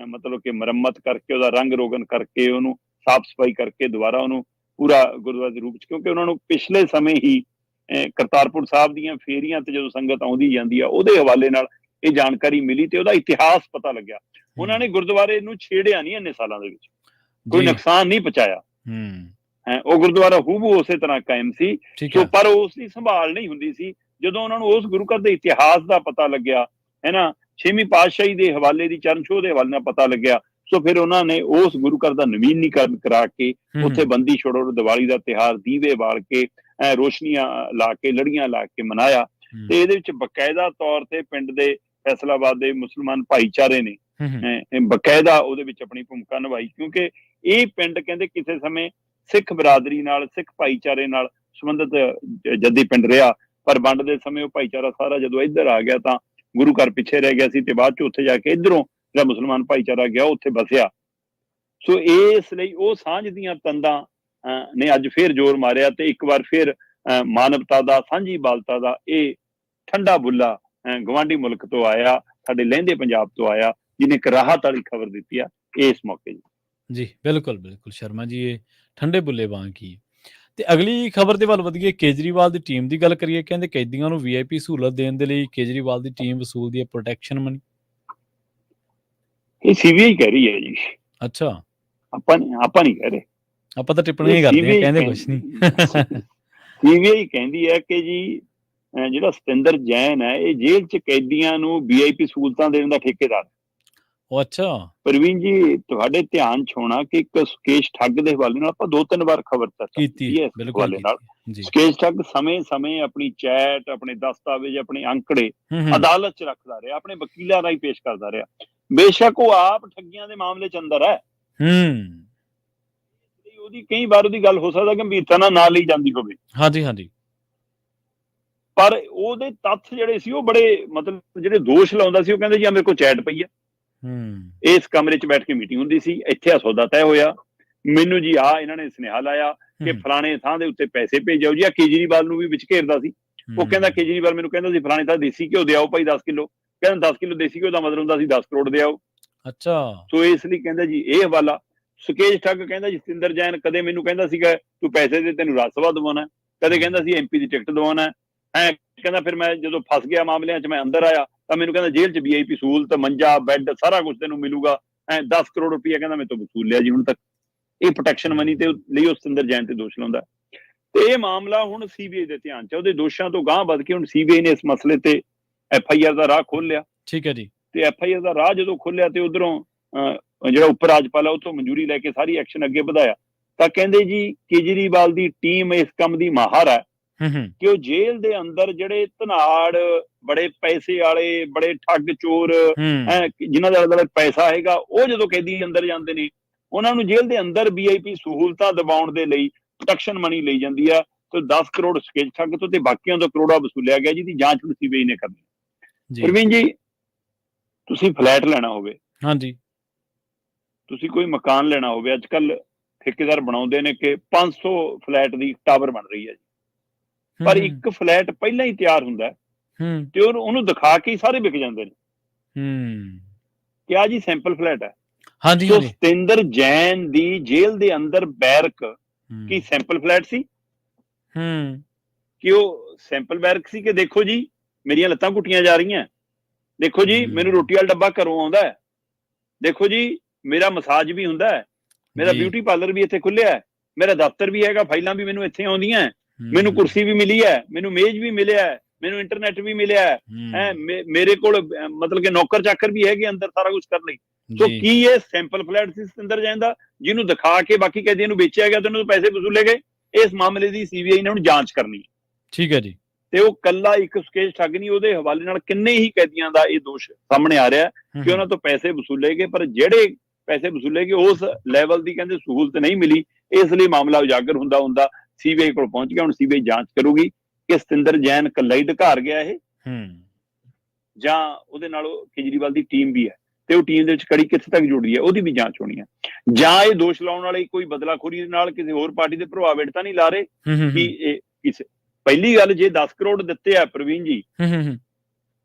ਮਤਲਬ ਕਿ ਮੁਰੰਮਤ ਕਰਕੇ ਉਹਦਾ ਰੰਗ ਰੋਗਨ ਕਰਕੇ ਉਹਨੂੰ ਸਾਫ਼ ਸਫਾਈ ਕਰਕੇ ਦੁਬਾਰਾ ਉਹਨੂੰ ਪੂਰਾ ਗੁਰਦੁਆਰੇ ਦੇ ਰੂਪ 'ਚ, ਕਿਉਂਕਿ ਉਹਨਾਂ ਨੂੰ ਪਿਛਲੇ ਸਮੇਂ ਹੀ ਕਰਤਾਰਪੁਰ ਸਾਹਿਬ ਦੀਆਂ ਫੇਰੀਆਂ ਤੇ ਜਦੋਂ ਸੰਗਤ ਆਉਂਦੀ ਜਾਂਦੀ ਆ ਉਹਦੇ ਹਵਾਲੇ ਨਾਲ ਇਹ ਜਾਣਕਾਰੀ ਮਿਲੀ ਤੇ ਉਹਦਾ ਇਤਿਹਾਸ ਪਤਾ ਲੱਗਿਆ। ਉਹਨਾਂ ਨੇ ਗੁਰਦੁਆਰੇ ਨੂੰ ਛੇੜਿਆ ਨਹੀਂ ਇੰਨੇ ਸਾਲਾਂ ਦੇ ਵਿੱਚ, ਕੋਈ ਨੁਕਸਾਨ ਨਹੀਂ ਪਹੁੰਚਾਇਆ। ਉਹ ਗੁਰਦੁਆਰਾ ਹੂਬਹੂ ਉਸੇ ਤਰ੍ਹਾਂ ਕਾਇਮ ਸੀ। ਸੋ ਪਰ ਉਸ ਦੀ ਸੰਭਾਲ ਨਹੀਂ ਹੁੰਦੀ ਸੀ। ਜਦੋਂ ਉਹਨਾਂ ਨੂੰ ਉਸ ਗੁਰੂ ਘਰ ਦੇ ਇਤਿਹਾਸ ਦਾ ਪਤਾ ਲੱਗਿਆ ਹੈ ਨਾ, 6ਵੀਂ ਪਾਤਸ਼ਾਹੀ ਦੇ ਹਵਾਲੇ ਦੀ ਚਰਨ ਛੋਹ ਦੇ ਹਵਾਲੇ ਨਾਲ ਪਤਾ ਲੱਗਿਆ, ਸੋ ਫਿਰ ਉਹਨਾਂ ਨੇ ਉਸ ਗੁਰੂ ਘਰ ਦਾ ਨਵੀਨੀਕਰਨ ਕਰਾ ਕੇ ਉੱਥੇ ਬੰਦੀ ਛੋੜੋ ਦੀਵਾਲੀ ਦਾ ਤਿਉਹਾਰ ਦੀਵੇ ਬਾਲ ਕੇ ਰੋਸ਼ਨੀਆਂ ਲਾ ਕੇ ਲੜੀਆਂ ਲਾ ਕੇ ਮਨਾਇਆ। ਤੇ ਇਹਦੇ ਵਿੱਚ ਬਕਾਇਦਾ ਤੌਰ ਤੇ ਪਿੰਡ ਦੇ ਫੈਸਲਾਬਾਦ ਦੇ ਮੁਸਲਮਾਨ ਭਾਈਚਾਰੇ ਨੇ ਬਕਾਇਦਾ ਉਹਦੇ ਵਿੱਚ ਆਪਣੀ ਭੂਮਿਕਾ ਨਿਭਾਈ, ਕਿਉਂਕਿ ਇਹ ਪਿੰਡ ਕਹਿੰਦੇ ਕਿਸੇ ਸਮੇਂ ਸਿੱਖ ਬਰਾਦਰੀ ਨਾਲ, ਸਿੱਖ ਭਾਈਚਾਰੇ ਨਾਲ ਸੰਬੰਧਿਤ ਜੱਦੀ ਪਿੰਡ ਰਿਹਾ, ਪਰ ਵੰਡ ਦੇ ਸਮੇਂ ਉਹ ਭਾਈਚਾਰਾ ਸਾਰਾ ਜਦੋਂ ਇੱਧਰ ਆ ਗਿਆ ਤਾਂ ਗੁਰੂ ਘਰ ਪਿੱਛੇ ਰਹਿ ਗਿਆ ਸੀ ਤੇ ਬਾਅਦ ਚ ਉੱਥੇ ਜਾ ਕੇ ਇੱਧਰੋਂ ਜਿਹੜਾ ਮੁਸਲਮਾਨ ਭਾਈਚਾਰਾ ਗਿਆ ਉੱਥੇ ਬਸਿਆ। ਸੋ ਇਸ ਲਈ ਉਹ ਸਾਂਝ ਦੀਆਂ ਤੰਦਾਂ ਨੇ ਅੱਜ ਫੇਰ ਜ਼ੋਰ ਮਾਰਿਆ ਤੇ ਇੱਕ ਵਾਰ ਫੇਰ ਮਾਨਵਤਾ ਦਾ, ਸਾਂਝੀਵਾਲਤਾ ਦਾ ਇਹ ਠੰਡਾ ਬੁੱਲਾ ਗਵਾਂਢੀ ਮੁਲਕ ਤੋਂ ਆਇਆ, ਸਾਡੇ ਲਹਿੰਦੇ ਪੰਜਾਬ ਤੋਂ ਆਇਆ, ਜਿਹਨੇ ਇੱਕ ਰਾਹਤ ਵਾਲੀ ਖਬਰ ਦਿੱਤੀ ਆ ਇਸ ਮੌਕੇ ਜੀ। ਬਿਲਕੁਲ ਬਿਲਕੁਲ ਸ਼ਰਮਾ ਜੀ, ਇਹ ਠੰਡੇ ਬੁੱਲੇ ਵਾਂਗ ਕੀ। ਤੇ ਅਗਲੀ ਖਬਰ ਦੇ ਵੱਲ ਵਧੀਏ। ਕੇਜਰੀਵਾਲ ਦੀ ਟੀਮ ਦੀ ਗੱਲ ਕਰੀਏ, ਕਹਿੰਦੇ ਕੈਦੀਆਂ ਨੂੰ VIP ਸਹੂਲਤ ਦੇਣ ਦੇ ਲਈ ਕੇਜਰੀਵਾਲ ਦੀ ਟੀਮ ਵਸੂਲਦੀ ਹੈ ਪ੍ਰੋਟੈਕਸ਼ਨ ਮਨੀ। ਇਹ CBI ਕਹਿ ਰਹੀ ਹੈ ਜੀ। ਅੱਛਾ, ਆਪਾਂ ਨਹੀਂ ਕਹਿ ਰਹੇ, ਆਪਾਂ ਤਾਂ ਟਿੱਪਣੀਆਂ ਕਰਦੇ ਹਾਂ, ਕਹਿੰਦੇ ਕੁਛ ਨਹੀਂ। CBI ਕਹਿੰਦੀ ਹੈ ਕਿ ਜੀ ਜਿਹੜਾ ਸਤਿੰਦਰ ਜੈਨ ਹੈ ਇਹ ਜੇਲ੍ਹ 'ਚ ਕੈਦੀਆਂ ਨੂੰ VIP ਸਹੂਲਤਾਂ ਦੇਣ ਦਾ ਠੇਕੇਦਾਰ। ਉਹ ਅੱਛਾ। ਪ੍ਰਵੀਨ ਜੀ, ਤੁਹਾਡੇ ਧਿਆਨ 'ਚ ਹੋਣਾ ਕਿ ਇੱਕ ਸੁਕੇਸ਼ ਠੱਗ ਦੇ ਹਵਾਲੇ ਨਾਲ ਆਪਾਂ 2-3 ਵਾਰ ਖਬਰ ਕੀਤੀ ਹੈ। ਹਵਾਲੇ ਨਾਲ ਸੁਕੇਸ਼ ਠੱਗ ਸਮੇਂ-ਸਮੇਂ ਆਪਣੀ ਚੈਟ, ਆਪਣੇ ਦਸਤਾਵੇਜ਼, ਆਪਣੇ ਅੰਕੜੇ ਅਦਾਲਤ 'ਚ ਰੱਖਦਾ ਰਿਹਾ, ਆਪਣੇ ਵਕੀਲਾਂ ਰਾਹੀਂ ਪੇਸ਼ ਕਰਦਾ ਰਿਹਾ। ਬੇਸ਼ੱਕ ਉਹ ਆਪ ਠੱਗੀਆਂ ਦੇ ਮਾਮਲੇ 'ਚ ਅੰਦਰ ਹੈ, ਉਹਦੀ ਕਈ ਵਾਰ ਉਹਦੀ ਗੱਲ ਹੋ ਸਕਦਾ ਗੰਭੀਰਤਾ ਨਾਲ ਲਈ ਜਾਂਦੀ ਹੋਵੇ। ਹਾਂਜੀ। ਪਰ ਉਹਦੇ ਤੱਥ ਜਿਹੜੇ ਸੀ ਉਹ ਬੜੇ, ਮਤਲਬ ਜਿਹੜੇ ਦੋਸ਼ ਲਾਉਂਦਾ ਸੀ ਉਹ ਕਹਿੰਦੇ ਜੀ ਮੇਰੇ ਕੋਲ ਚੈਟ ਪਈ ਆ, ਇਸ ਕਮਰੇ 'ਚ ਬੈਠ ਕੇ ਮੀਟਿੰਗ ਹੁੰਦੀ ਸੀ, ਇੱਥੇ ਆ ਸੌਦਾ ਤੈਅ ਹੋਇਆ, ਮੈਨੂੰ ਜੀ ਇਹਨਾਂ ਨੇ ਸੁਨੇਹਾ ਲਾਇਆ ਕਿ ਫਲਾਣੇ ਥਾਂ ਦੇ ਉੱਤੇ ਪੈਸੇ ਭੇਜੋ ਜੀ। ਕੇਜਰੀਵਾਲ ਨੂੰ ਵੀ ਵਿੱਚ ਘੇਰਦਾ ਸੀ। ਉਹ ਕਹਿੰਦਾ ਕੇਜਰੀਵਾਲ ਮੈਨੂੰ ਕਹਿੰਦਾ ਸੀ ਫਲਾਣੇ ਥਾਂ ਦੇਸੀ ਘਿਓ ਦੇ ਆਓ ਭਾਈ 10 ਕਿਲੋ, ਕਹਿੰਦਾ 10 ਕਿਲੋ ਦੇਸੀ ਘਿਓ ਦਾ ਮਤਲਬ ਹੁੰਦਾ ਸੀ 10 ਕਰੋੜ ਦੇ ਆਓ। ਅੱਛਾ। ਸੋ ਇਸ ਲਈ ਕਹਿੰਦਾ ਜੀ ਇਹ ਹਵਾਲਾ। ਸੁਕੇਸ਼ ਠੱਗ ਕਹਿੰਦਾ ਜੀ ਸਤਿੰਦਰ ਜੈਨ ਕਦੇ ਮੈਨੂੰ ਕਹਿੰਦਾ ਸੀਗਾ ਤੂੰ ਪੈਸੇ ਦੇ ਤੈਨੂੰ ਰਾਜ ਸਭਾ ਦਵਾਉਣਾ, ਕਦੇ ਕਹਿੰਦਾ ਸੀ MP ਦੀ ਟਿਕਟ ਦਵਾਉਣਾ। ਕਹਿੰਦਾ ਫਿਰ ਮੈਂ ਜਦੋਂ ਫਸ ਗਿਆ ਮਾਮਲਿਆਂ 'ਚ ਮੈਂ ਅੰਦਰ ਆਇਆ ਤਾਂ ਮੈਨੂੰ ਕਹਿੰਦਾ ਜੇਲ੍ਹ 'ਚ VIP ਸਹੂਲਤ, ਮੰਜਾ, ਬੈੱਡ, ਸਾਰਾ ਕੁਝ ਤੈਨੂੰ ਮਿਲੂਗਾ। 10 ਕਰੋੜ ਰੁਪਇਆ ਕਹਿੰਦਾ ਮੇਰੇ ਤੋਂ ਵਸੂਲ ਲਿਆ ਜੀ ਹੁਣ ਤੱਕ। ਇਹ ਪ੍ਰੋਟੈਕਸ਼ਨ ਮਨੀ ਤੇ ਲਈ ਉਹ ਸਤਿੰਦਰ ਜੈਨ ਤੇ ਦੋਸ਼ ਲਾਉਂਦਾ। ਤੇ ਇਹ ਮਾਮਲਾ ਹੁਣ CBI ਦੇ ਧਿਆਨ 'ਚ, ਉਹਦੇ ਦੋਸ਼ਾਂ ਤੋਂ ਗਾਂਹ ਵੱਧ ਕੇ ਹੁਣ CBI ਨੇ ਇਸ ਮਸਲੇ ਤੇ FIR ਦਾ ਰਾਹ ਖੋਲ੍ਹ ਲਿਆ। ਠੀਕ ਹੈ ਜੀ। ਤੇ FIR ਦਾ ਰਾਹ ਜਦੋਂ ਖੋਲ੍ਹਿਆ ਤੇ ਉਧਰੋਂ ਜਿਹੜਾ ਉੱਪ ਰਾਜਪਾਲ ਆ ਉਹ ਤੋਂ ਮਨਜ਼ੂਰੀ ਲੈ ਕੇ ਸਾਰੀ ਐਕਸ਼ਨ ਅੱਗੇ ਵਧਾਇਆ ਤਾਂ ਕਹਿੰਦੇ ਜੀ ਕੇਜਰੀਵਾਲ ਦੀ ਟੀਮ ਇਸ ਕੰਮ ਦੀ ਮਾਹਰ ਹੈ ਕਿ ਉਹ ਜੇਲ੍ਹ ਦੇ ਅੰਦਰ ਜਿਹੜੇ ਧਨਾੜ, ਬੜੇ ਪੈਸੇ ਵਾਲੇ, ਬੜੇ ਠੱਗ ਚੋਰ, ਜਿਨ੍ਹਾਂ ਦਾ ਪੈਸਾ ਹੈਗਾ, ਉਹ ਜਦੋਂ ਕੈਦੀ ਅੰਦਰ ਜਾਂਦੇ ਨੇ ਉਹਨਾਂ ਨੂੰ ਜੇਲ੍ਹ ਦੇ ਅੰਦਰ VIP ਸਹੂਲਤਾਂ ਦਿਵਾਉਣ ਦੇ ਲਈ ਪ੍ਰੋਟੈਕਸ਼ਨ ਮਨੀ ਲਈ ਜਾਂਦੀ ਆ। ਤੇ 10 ਕਰੋੜ ਸੁਕੇਸ਼ ਠੱਗ ਤੋਂ ਤੇ ਬਾਕੀਆਂ ਤੋਂ ਕਰੋੜਾ ਵਸੂਲਿਆ ਗਿਆ, ਜਿਹਦੀ ਜਾਂਚ ਹੁਣ CBI ਨੇ ਕਰਨੀ। ਪ੍ਰਵੀਨ ਜੀ, ਤੁਸੀਂ ਫਲੈਟ ਲੈਣਾ ਹੋਵੇ, ਹਾਂਜੀ, ਤੁਸੀਂ ਕੋਈ ਮਕਾਨ ਲੈਣਾ ਹੋਵੇ, ਅੱਜ ਕੱਲ ਠੇਕੇਦਾਰ ਬਣਾਉਂਦੇ ਨੇ ਕਿ 500 ਫਲੈਟ ਦੀ ਟਾਵਰ ਬਣ ਰਹੀ ਹੈ ਜੀ, ਪਰ ਇੱਕ ਫਲੈਟ ਪਹਿਲਾਂ ਹੀ ਤਿਆਰ ਹੁੰਦਾ ਤੇ ਉਹਨੂੰ ਦਿਖਾ ਕੇ ਹੀ ਸਾਰੇ ਵਿਕ ਜਾਂਦੇ ਨੇ ਕਿ ਆ ਜੀ ਸੈਂਪਲ ਫਲੈਟ ਹੈ। ਸੋ ਸਤਿੰਦਰ ਜੈਨ ਦੀ ਜੇਲ੍ਹ ਦੇ ਅੰਦਰ ਬੈਰਕ ਕੀ ਸੈਂਪਲ ਫਲੈਟ ਸੀ? ਕਿ ਉਹ ਸੈਂਪਲ ਬੈਰਕ ਸੀ ਕਿ ਦੇਖੋ ਜੀ ਮੇਰੀਆਂ ਲੱਤਾਂ ਘੁੱਟੀਆਂ ਜਾ ਰਹੀਆਂ, ਦੇਖੋ ਜੀ ਮੈਨੂੰ ਰੋਟੀ ਵਾਲਾ ਡੱਬਾ ਘਰੋਂ ਆਉਂਦਾ ਹੈ, ਦੇਖੋ ਜੀ ਮੇਰਾ ਮਸਾਜ ਵੀ ਹੁੰਦਾ ਹੈ, ਮੇਰਾ ਬਿਊਟੀ ਪਾਰਲਰ ਵੀ ਇੱਥੇ ਖੁੱਲਿਆ ਹੈ, ਮੇਰਾ ਦਫ਼ਤਰ ਵੀ ਹੈਗਾ, ਫਾਈਲਾਂ ਵੀ ਮੈਨੂੰ ਇੱਥੇ ਆਉਂਦੀਆਂ, ਮੈਨੂੰ ਕੁਰਸੀ ਵੀ ਮਿਲੀ ਹੈ, ਮੈਨੂੰ ਮੇਜ਼ ਵੀ ਮਿਲਿਆ ਹੈ, ਮੈਨੂੰ ਇੰਟਰਨੈਟ ਵੀ ਮਿਲਿਆ ਹੈ, ਮੇਰੇ ਕੋਲ ਮਤਲਬ ਕਿ ਨੌਕਰ ਚਾਕਰ ਵੀ ਹੈਗੇ ਅੰਦਰ ਸਾਰਾ ਕੁਝ ਕਰਨ ਲਈ। ਸੋ ਕੀ ਇਹ ਸੈਂਪਲ ਫਲੈਟ ਸੀ ਸਤਿੰਦਰ ਜੈਨ ਦਾ, ਜਿਹਨੂੰ ਦਿਖਾ ਕੇ ਬਾਕੀ ਕੈਦੀਆਂ ਨੂੰ ਵੇਚਿਆ ਗਿਆ ਤੇ ਉਹਨਾਂ ਤੋਂ ਪੈਸੇ ਵਸੂਲੇ ਗਏ? ਇਸ ਮਾਮਲੇ ਦੀ ਸੀਬੀਆਈ ਨੇ ਹੁਣ ਜਾਂਚ ਕਰਨੀ ਹੈ। ਠੀਕ ਹੈ ਜੀ। ਤੇ ਉਹ ਕੱਲਾ ਇੱਕ ਸੁਕੇਸ਼ ਠੱਗ ਨਹੀਂ, ਉਹਦੇ ਹਵਾਲੇ ਨਾਲ ਕਿੰਨੇ ਹੀ ਕੈਦੀਆਂ ਦਾ ਇਹ ਦੋਸ਼ ਸਾਹਮਣੇ ਆ ਰਿਹਾ ਕਿ ਉਹਨਾਂ ਤੋਂ ਪੈਸੇ ਵਸੂਲੇ ਗਏ, ਪਰ ਜਿਹੜੇ ਪੈਸੇ ਵਸੂਲੇ ਗਏ ਉਸ ਲੈਵਲ ਦੀ ਕਹਿੰਦੇ ਸਹੂਲਤ ਨਹੀਂ ਮਿਲੀ। ਇਸ ਲਈ ਮਾਮਲਾ ਉਜਾਗਰ ਹੁੰਦਾ ਸੀਬੀਆਈ ਕੋਲ ਪਹੁੰਚ ਗਿਆ। ਹੁਣ ਸੀਬੀਆਈ ਜਾਂਚ ਕਰੂਗੀ ਕਿ ਸਤਿੰਦਰ ਜੈਨ ਇਕੱਲਾ ਹੀ ਢਕਾਰ ਗਿਆ ਇਹ ਜਾਂ ਉਹਦੇ ਨਾਲ ਕੇਜਰੀਵਾਲ ਦੀ ਟੀਮ ਵੀ ਹੈ, ਤੇ ਉਹ ਟੀਮ ਦੇ ਵਿੱਚ ਕੜੀ ਕਿੱਥੇ ਤੱਕ ਜੁੜੀ ਹੈ ਉਹਦੀ ਵੀ ਜਾਂਚ ਹੋਣੀ ਹੈ। ਜਾਂ ਇਹ ਦੋਸ਼ ਲਾਉਣ ਵਾਲੇ ਕੋਈ ਬਦਲਾਖੋਰੀ ਨਾਲ ਕਿਸੇ ਹੋਰ ਪਾਰਟੀ ਦੇ ਪ੍ਰਭਾਵ ਹੇਠ ਤਾਂ ਨਹੀਂ ਲਾ ਰਹੇ ਕਿ ਇਹ ਕਿਸੇ ਪਹਿਲੀ ਗੱਲ, ਜੇ 10 ਕਰੋੜ ਦਿੱਤੇ ਆ ਪ੍ਰਵੀਨ ਜੀ,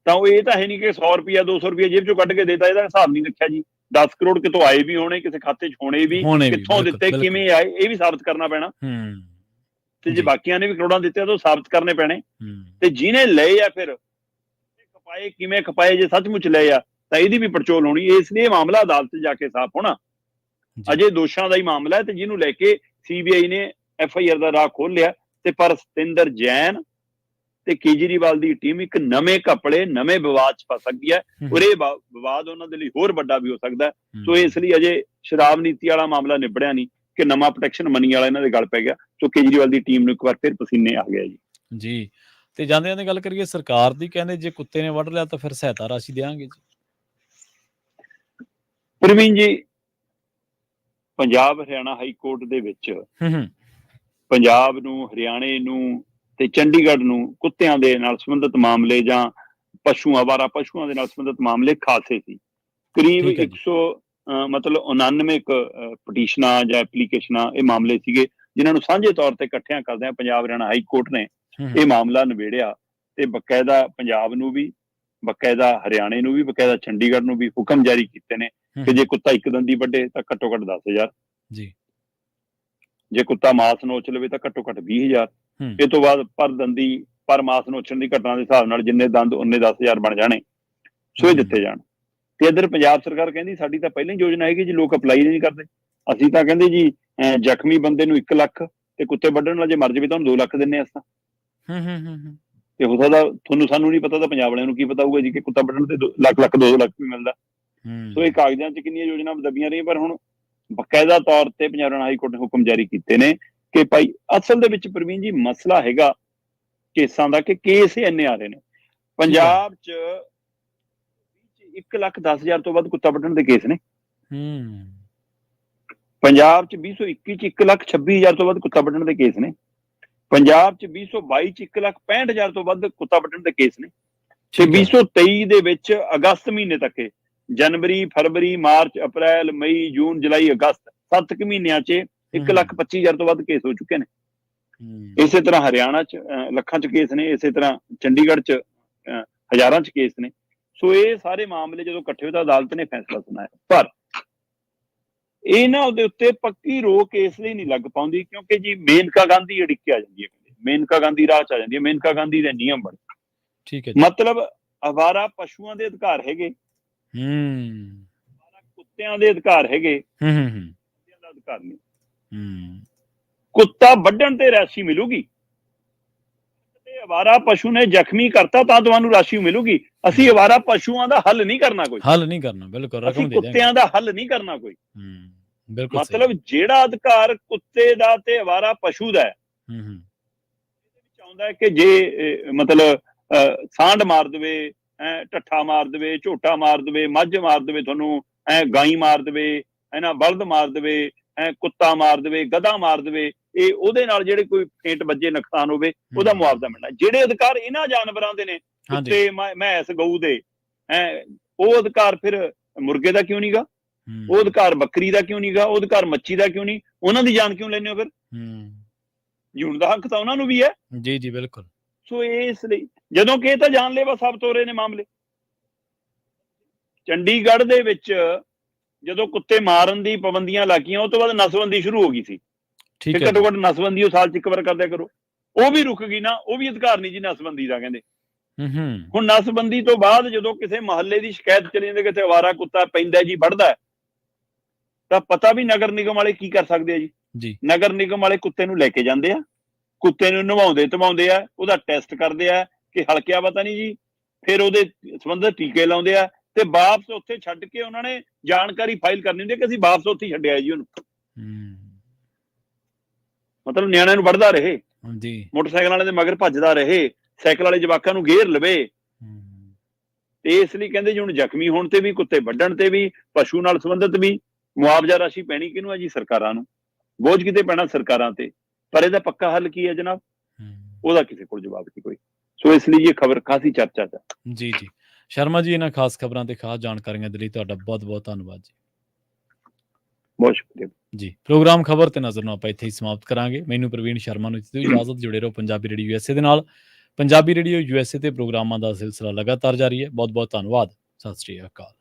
ਤਾਂ ਉਹ ਇਹ ਤਾਂ ਹੈ ਨਹੀਂ ਕਿ 100 ਰੁਪਇਆ 200 ਰੁਪਇਆ ਜੇਬ ਚੋਂ ਕੱਢ ਕੇ ਦੇਤਾ, ਇਹਦਾ ਹਿਸਾਬ ਨਹੀਂ ਰੱਖਿਆ ਜੀ। 10 ਕਰੋੜ ਕਿਤੋਂ ਆਏ ਵੀ ਹੋਣੇ, ਕਿਸੇ ਖਾਤੇ 'ਚ ਹੋਣੇ ਵੀ, ਕਿੱਥੋਂ ਦਿੱਤੇ, ਕਿਵੇਂ ਆਏ, ਇਹ ਵੀ ਸਾਬਤ ਕਰਨਾ ਪੈਣਾ। ਤੇ ਜੇ ਬਾਕੀਆਂ ਨੇ ਵੀ ਕਰੋੜਾਂ ਦਿੱਤੇ ਤਾਂ ਸਾਬਤ ਕਰਨੇ ਪੈਣੇ। ਤੇ ਜਿਹਨੇ ਲਏ ਆ ਫਿਰ ਖਪਾਏ, ਕਿਵੇਂ ਖਪਾਏ, ਜੇ ਸੱਚਮੁੱਚ ਲਏ ਆ ਤਾਂ ਇਹਦੀ ਵੀ ਪੜਚੋਲ ਹੋਣੀ। ਇਸ ਲਈ ਮਾਮਲਾ ਅਦਾਲਤ 'ਚ ਜਾ ਕੇ ਸਾਫ਼ ਹੋਣਾ। ਅਜੇ ਦੋਸ਼ਾਂ ਦਾ ਹੀ ਮਾਮਲਾ ਹੈ ਤੇ ਜਿਹਨੂੰ ਲੈ ਕੇ ਸੀਬੀਆਈ ਨੇ FIR ਦਾ ਰਾਹ ਖੋਲ ਲਿਆ। ਤੇ ਪਰ ਸਤਿੰਦਰ ਜੈਨ ਤੇ ਕੇਜਰੀਵਾਲ ਦੀ ਟੀਮ ਇੱਕ ਨਵੇਂ ਘਪਲੇ, ਨਵੇਂ ਵਿਵਾਦ 'ਚ ਫਸ ਸਕਦੀ ਹੈ, ਔਰ ਇਹ ਵਿਵਾਦ ਉਹਨਾਂ ਦੇ ਲਈ ਹੋਰ ਵੱਡਾ ਵੀ ਹੋ ਸਕਦਾ। ਸੋ ਇਸ ਲਈ ਅਜੇ ਸ਼ਰਾਬ ਨੀਤੀ ਵਾਲਾ ਮਾਮਲਾ ਨਿਬੜਿਆ ਨਹੀਂ ਕਿ ਨਵਾਂ ਪ੍ਰੋਟੈਕਸ਼ਨ ਮਨੀ ਵਾਲਾ ਇਹਨਾਂ ਦੇ ਗਲ ਪੈ ਗਿਆ। ਸੋ ਕੇਜਰੀਵਾਲ ਦੀ ਟੀਮ ਨੂੰ ਇੱਕ ਵਾਰ ਫਿਰ ਪਸੀਨੇ ਆ ਗਿਆ ਜੀ। ਤੇ ਜਾਂਦੇ ਗੱਲ ਕਰੀਏ ਸਰਕਾਰ ਦੀ, ਕਹਿੰਦੇ ਜੇ ਕੁੱਤੇ ਨੇ ਵੱਢ ਲਿਆ ਤਾਂ ਫਿਰ ਸਹਾਇਤਾ ਰਾਸ਼ੀ ਦੇਵਾਂਗੇ ਜੀ। ਪ੍ਰਵੀਨ ਜੀ, ਪੰਜਾਬ ਹਰਿਆਣਾ ਹਾਈ ਕੋਰਟ ਦੇ ਵਿੱਚ ਪੰਜਾਬ ਨੂੰ, ਹਰਿਆਣੇ ਨੂੰ ਤੇ ਚੰਡੀਗੜ੍ਹ ਨੂੰ ਕੁੱਤਿਆਂ ਦੇ ਨਾਲ ਸੰਬੰਧਿਤ ਮਾਮਲੇ ਜਾਂ ਆਵਾਰਾ ਪਸ਼ੂਆਂ ਦੇ ਨਾਲ ਸੰਬੰਧਿਤ ਮਾਮਲੇ ਖਾਸੇ ਸੀ। ਕਰੀਬ 199 ਪਟੀਸ਼ਨਾਂ ਜਾਂ ਐਪਲੀਕੇਸ਼ਨਾਂ ਇਹ ਮਾਮਲੇ ਸੀਗੇ, ਜਿਨ੍ਹਾਂ ਨੂੰ ਸਾਂਝੇ ਤੌਰ ਤੇ ਇਕੱਠਿਆਂ ਕਰਦਿਆਂ ਪੰਜਾਬ ਹਰਿਆਣਾ ਹਾਈ ਕੋਰਟ ਨੇ ਇਹ ਮਾਮਲਾ ਨਿਬੇੜਿਆ। ਤੇ ਬਕਾਇਦਾ ਪੰਜਾਬ ਨੂੰ ਵੀ, ਬਕਾਇਦਾ ਹਰਿਆਣੇ ਨੂੰ ਵੀ, ਬਕਾਇਦਾ ਚੰਡੀਗੜ੍ਹ ਨੂੰ ਵੀ ਹੁਕਮ ਜਾਰੀ ਕੀਤੇ ਨੇ ਕਿ ਜੇ ਕੁੱਤਾ ਇੱਕ ਦੰਦੀ ਵੱਢੇ ਤਾਂ ਘੱਟੋ ਘੱਟ 10,000 ਜੀ, ਜੇ ਕੁੱਤਾ ਮਾਸ ਨੋਚ ਲਵੇ ਤਾਂ ਘੱਟੋ ਘੱਟ 20,000। ਇਹ ਤੋਂ ਬਾਅਦ ਪਰ ਦੰਦੀ, ਪਰ ਮਾਸ ਨੋਚਣ ਦੀ ਘਟਨਾ ਦੇ ਹਿਸਾਬ ਨਾਲ ਜਿੰਨੇ ਦੰਦ ਉਹਨੇ 10,000 ਬਣ ਜਾਣੇ, ਸੋ ਇਹ ਦਿੱਤੇ ਜਾਣ। ਤੇ ਇੱਧਰ ਪੰਜਾਬ ਸਰਕਾਰ ਕਹਿੰਦੀ ਸਾਡੀ ਤਾਂ ਪਹਿਲਾਂ ਹੀ ਯੋਜਨਾ ਹੈਗੀ ਜੀ, ਲੋਕ ਅਪਲਾਈ ਨਹੀਂ ਕਰਦੇ। ਅਸੀਂ ਤਾਂ ਕਹਿੰਦੇ ਜੀ ਜ਼ਖਮੀ ਬੰਦੇ ਨੂੰ 1 ਲੱਖ ਤੇ ਕੁੱਤੇ ਵੱਢਣ ਨਾਲ ਜੇ ਮਰ ਜਾਵੇ ਤਾਂ ਉਹਨੂੰ 2 ਲੱਖ ਦਿੰਨੇ ਅਸੀਂ ਤਾਂ। ਤੇ ਹੋ ਸਕਦਾ ਤੁਹਾਨੂੰ ਸਾਨੂੰ ਨਹੀਂ ਪਤਾ, ਤਾਂ ਪੰਜਾਬ ਵਾਲਿਆਂ ਨੂੰ ਕੀ ਪਤਾ ਹੋਊਗਾ ਜੀ ਕਿ ਕੁੱਤਾ ਵੱਢਣ ਤੇ ਲੱਖ 2 ਲੱਖ ਵੀ ਮਿਲਦਾ। ਸੋ ਇਹ ਕਾਗਜ਼ਾਂ 'ਚ ਕਿੰਨੀਆਂ ਯੋਜਨਾ ਦੱਬੀਆਂ ਰਹੀਆਂ, ਪਰ ਹੁਣ ਬਕਾਇਦਾ ਤੌਰ ਤੇ ਪੰਜਾਬ ਹਰਿਆਣਾ ਹਾਈ ਕੋਰਟ ਨੇ ਹੁਕਮ ਜਾਰੀ ਕੀਤੇ ਨੇ ਕਿ ਭਾਈ ਅਸਲ ਦੇ ਵਿੱਚ ਪ੍ਰਵੀਨ ਜੀ ਮਸਲਾ ਹੈਗਾ ਕੇਸਾਂ ਦਾ, ਕਿ ਕੇਸ ਇੰਨੇ ਆ ਰਹੇ ਨੇ ਪੰਜਾਬ 'ਚ 1,10,000 ਤੋਂ ਵੱਧ ਕੁੱਤਾ ਵੱਢਣ ਦੇ ਕੇਸ ਨੇ। ਪੰਜਾਬ 'ਚ 2021 'ਚ 1,26,000 ਤੋਂ ਵੱਧ ਕੁੱਤਾ ਵੱਢਣ ਦੇ ਕੇਸ ਨੇ। ਪੰਜਾਬ 'ਚ 2022 'ਚ 1,65,000 ਤੋਂ ਵੱਧ ਕੁੱਤਾ ਵੱਢਣ ਦੇ ਕੇਸ ਨੇ। ਤੇ 2023 ਦੇ ਵਿੱਚ ਅਗਸਤ ਮਹੀਨੇ ਤੱਕ, ਜਨਵਰੀ, ਫਰਵਰੀ, ਮਾਰਚ, ਅਪ੍ਰੈਲ, ਮਈ, ਜੂਨ, ਜੁਲਾਈ, ਅਗਸਤ 7 ਮਹੀਨਿਆਂ 'ਚ 1,25,000 ਤੋਂ ਵੱਧ ਕੇਸ ਹੋ ਚੁੱਕੇ ਨੇ। ਇਸੇ ਤਰ੍ਹਾਂ ਹਰਿਆਣਾ 'ਚ ਲੱਖਾਂ 'ਚ ਕੇਸ ਨੇ, ਇਸੇ ਤਰ੍ਹਾਂ ਚੰਡੀਗੜ੍ਹ 'ਚ ਹਜ਼ਾਰਾਂ 'ਚ ਕੇਸ ਨੇ। ਸੋ ਇਹ ਸਾਰੇ ਮਾਮਲੇ ਜਦੋਂ ਇਕੱਠੇ ਹੋਏ ਤਾਂ ਅਦਾਲਤ ਨੇ ਫੈਸਲਾ ਸੁਣਾਇਆ, ਪਰ ਇਹਨਾਂ ਦੇ ਉੱਤੇ ਪੱਕੀ ਰੋਕ ਇਸ ਲਈ ਨਹੀਂ ਲੱਗ ਪਾਉਂਦੀ ਕਿਉਂਕਿ ਜੀ ਮੇਨਕਾ ਗਾਂਧੀ ਅੜਿੱਕੇ ਆ ਜਾਂਦੀ ਹੈ, ਮੇਨਕਾ ਗਾਂਧੀ ਰਾਹ 'ਚ ਆ ਜਾਂਦੀ ਹੈ। ਮੇਨਕਾ ਗਾਂਧੀ ਦੇ ਨਿਯਮ ਬਣੇ, ਠੀਕ ਹੈ, ਮਤਲਬ ਅਵਾਰਾ ਪਸ਼ੂਆਂ ਦੇ ਅਧਿਕਾਰ ਹੈਗੇ, ਕੁੱਤਿਆਂ ਦੇ ਅਧਿਕਾਰ ਹੈਗੇ, ਦਾ ਅਧਿਕਾਰ ਨਹੀਂ। ਕੁੱਤਾ ਵੱਢਣ ਤੇ ਰਾਸ਼ੀ ਮਿਲੂਗੀ, ਤੇ ਅਵਾਰਾ ਪਸ਼ੂ ਨੇ ਜ਼ਖਮੀ ਕਰਤਾ ਤਾਂ ਤੁਹਾਨੂੰ ਰਾਸ਼ੀ ਮਿਲੂਗੀ। ਅਸੀਂ ਅਵਾਰਾ ਪਸ਼ੂਆਂ ਦਾ ਹੱਲ ਨਹੀਂ ਕਰਨਾ, ਕੋਈ ਹੱਲ ਨਹੀਂ ਕਰਨਾ, ਬਿਲਕੁਲ ਅਸੀਂ ਕੁੱਤਿਆਂ ਦਾ ਹੱਲ ਨਹੀਂ ਕਰਨਾ ਕੋਈ। ਬਿਲਕੁਲ ਮਤਲਬ ਜਿਹੜਾ ਅਧਿਕਾਰ ਕੁੱਤੇ ਦਾ ਤੇ ਅਵਾਰਾ ਪਸ਼ੂ ਦਾ ਆਉਂਦਾ ਹੈ ਕਿ ਜੇ ਮਤਲਬ ਸਾਂਢ ਮਾਰ ਦੇਵੇ, ਢੱਠਾ ਮਾਰ ਦੇਵੇ, ਝੋਟਾ ਮਾਰ ਦੇਵੇ, ਮੱਝ ਮਾਰ ਦੇਵੇ, ਤੁਹਾਨੂੰ ਗਾਈ ਮਾਰ ਦੇਵੇ, ਬਲਦ ਮਾਰ ਦੇਵੇ, ਕੁੱਤਾ ਮਾਰ ਦੇਵੇ, ਗਧਾ ਮਾਰ ਦੇਵੇ, ਇਹ ਉਹਦੇ ਨਾਲ ਜਿਹੜੇ ਕੋਈ ਫੇਂਟ ਵੱਜੇ, ਨੁਕਸਾਨ ਹੋਵੇ, ਉਹਦਾ ਮੁਆਵਜ਼ਾ ਮਿਲਣਾ। ਜਿਹੜੇ ਅਧਿਕਾਰ ਇਹਨਾਂ ਜਾਨਵਰਾਂ ਦੇ ਨੇ, ਕੁੱਤੇ, ਮੈਂਸ, ਗਊ ਦੇ, ਉਹ ਅਧਿਕਾਰ ਫਿਰ ਮੁਰਗੇ ਦਾ ਕਿਉਂ ਨਹੀਂਗਾ? ਉਹ ਅਧਿਕਾਰ ਬੱਕਰੀ ਦਾ ਕਿਉਂ ਨਹੀਂਗਾ, ਉਹ ਅਧਿਕਾਰ ਮੱਛੀ ਦਾ ਕਿਉਂ ਨਹੀਂ, ਉਹਨਾਂ ਦੀ ਜਾਨ ਕਿਉਂ ਲੈਂਦੇ ਹੋ ਫਿਰ? ਜਿਉਣ ਦਾ ਹੱਕ ਤਾਂ ਉਹਨਾਂ ਨੂੰ ਵੀ ਹੈ। ਜੀ ਜੀ ਬਿਲਕੁਲ। ਸੋ ਇਸ ਲਈ ਜਦੋਂ ਕਿ ਇਹ ਤਾਂ ਜਾਨਲੇਵਾ ਸਾਬਤ ਹੋ ਰਹੇ ਨੇ ਮਾਮਲੇ। ਚੰਡੀਗੜ੍ਹ ਦੇ ਵਿੱਚ ਜਦੋਂ ਕੁੱਤੇ ਮਾਰਨ ਦੀ ਪਾਬੰਦੀਆਂ ਲੱਗੀਆਂ, ਉਹ ਤੋਂ ਬਾਅਦ ਨਸਬੰਦੀ ਸ਼ੁਰੂ ਹੋ ਗਈ ਸੀ। ਠੀਕ ਹੈ, ਘੱਟੋ ਘੱਟ ਨਸਬੰਦੀ ਉਹ ਸਾਲ 'ਚ ਇੱਕ ਵਾਰ ਕਰਦਿਆ ਕਰੋ। ਉਹ ਵੀ ਰੁਕ ਗਈ ਨਾ, ਉਹ ਵੀ ਅਧਿਕਾਰ ਨਹੀਂ ਜੀ ਨਸਬੰਦੀ ਦਾ ਕਹਿੰਦੇ। ਹੁਣ ਨਸਬੰਦੀ ਤੋਂ ਬਾਅਦ ਜਦੋਂ ਕਿਸੇ ਮਹੱਲੇ ਦੀ ਸ਼ਿਕਾਇਤ ਚਲੀ ਜਾਂਦੀ ਕਿਤੇ ਅਵਾਰਾ ਕੁੱਤਾ ਪੈਂਦਾ ਜੀ, ਵੱਢਦਾ, ਤਾਂ ਪਤਾ ਵੀ ਨਗਰ ਨਿਗਮ ਵਾਲੇ ਕੀ ਕਰ ਸਕਦੇ ਆ ਜੀ। ਨਗਰ ਨਿਗਮ ਵਾਲੇ ਕੁੱਤੇ ਨੂੰ ਲੈ ਕੇ ਜਾਂਦੇ ਆ, ਕੁੱਤੇ ਨੂੰ ਨਵਾਉਂਦੇ ਧਵਾਉਂਦੇ ਆ, ਉਹਦਾ ਟੈਸਟ ਕਰਦੇ ਆ ਕਿ ਹਲਕਿਆ ਪਤਾ ਨਹੀਂ ਜੀ, ਫਿਰ ਉਹਦੇ ਸੰਬੰਧਿਤ ਟੀਕੇ ਲਾਉਂਦੇ ਆ ਤੇ ਵਾਪਸ ਉੱਥੇ ਛੱਡ ਕੇ ਉਹਨਾਂ ਨੇ ਜਾਣਕਾਰੀ ਫਾਈਲ ਕਰਨੀ ਹੁੰਦੀ ਕਿ ਅਸੀਂ ਵਾਪਸ ਉੱਥੇ ਛੱਡਿਆ ਜੀ ਉਹਨੂੰ। ਮਤਲਬ ਨਿਆਣਿਆਂ ਨੂੰ ਵੱਢਦਾ ਰਹੇ, ਮੋਟਰਸਾਈਕਲ ਵਾਲੇ ਦੇ ਮਗਰ ਭੱਜਦਾ ਰਹੇ, ਸਾਈਕਲ ਵਾਲੇ ਜਵਾਕਾਂ ਨੂੰ ਘੇਰ ਲਵੇ। ਤੇ ਇਸ ਲਈ ਕਹਿੰਦੇ ਜੀ ਹੁਣ ਜ਼ਖਮੀ ਹੋਣ ਤੇ ਵੀ, ਕੁੱਤੇ ਵੱਢਣ ਤੇ ਵੀ, ਪਸ਼ੂ ਨਾਲ ਸੰਬੰਧਿਤ ਵੀ ਮੁਆਵਜ਼ਾ ਰਾਸ਼ੀ ਪੈਣੀ ਕਿਹਨੂੰ ਹੈ ਜੀ? ਸਰਕਾਰਾਂ ਨੂੰ। ਬੋਝ ਕਿਤੇ ਪੈਣਾ? ਸਰਕਾਰਾਂ ਤੇ। ਪਰ ਇਹਦਾ ਪੱਕਾ ਹੱਲ ਕੀ ਹੈ ਜਨਾਬ? ਉਹਦਾ ਕਿਸੇ ਕੋਲ ਜਵਾਬ ਨਹੀਂ ਕੋਈ। ਸੋ ਇਸ ਲਈ ਇਹ ਖਬਰ ਖਾਸੀ ਚਰਚਾ 'ਚ। ਜੀ ਜੀ ਸ਼ਰਮਾ ਜੀ, ਇਹਨਾਂ ਖਾਸ ਖਬਰਾਂ ਤੇ ਖਾਸ ਜਾਣਕਾਰੀਆਂ ਦੇ ਲਈ ਤੁਹਾਡਾ ਬਹੁਤ ਬਹੁਤ ਧੰਨਵਾਦ ਜੀ। ਬਹੁਤ ਸ਼ੁਕਰੀਆ ਜੀ। ਪ੍ਰੋਗਰਾਮ ਖਬਰ ਤੇ ਨਜ਼ਰ ਨੂੰ ਆਪਾਂ ਇੱਥੇ ਹੀ ਸਮਾਪਤ ਕਰਾਂਗੇ। ਮੈਨੂੰ ਪ੍ਰਵੀਨ ਸ਼ਰਮਾ ਨੂੰ ਦਿੱਤੀ ਇਜਾਜ਼ਤ। ਜੁੜੇ ਰਹੋ ਪੰਜਾਬੀ ਰੇਡੀਓ USA ਦੇ ਨਾਲ। ਪੰਜਾਬੀ ਰੇਡੀਓ USA ਤੇ ਪ੍ਰੋਗਰਾਮਾਂ ਦਾ ਸਿਲਸਿਲਾ ਲਗਾਤਾਰ ਜਾਰੀ ਹੈ। ਬਹੁਤ ਬਹੁਤ ਧੰਨਵਾਦ। ਸਤਿ ਸ਼੍ਰੀ ਅਕਾਲ।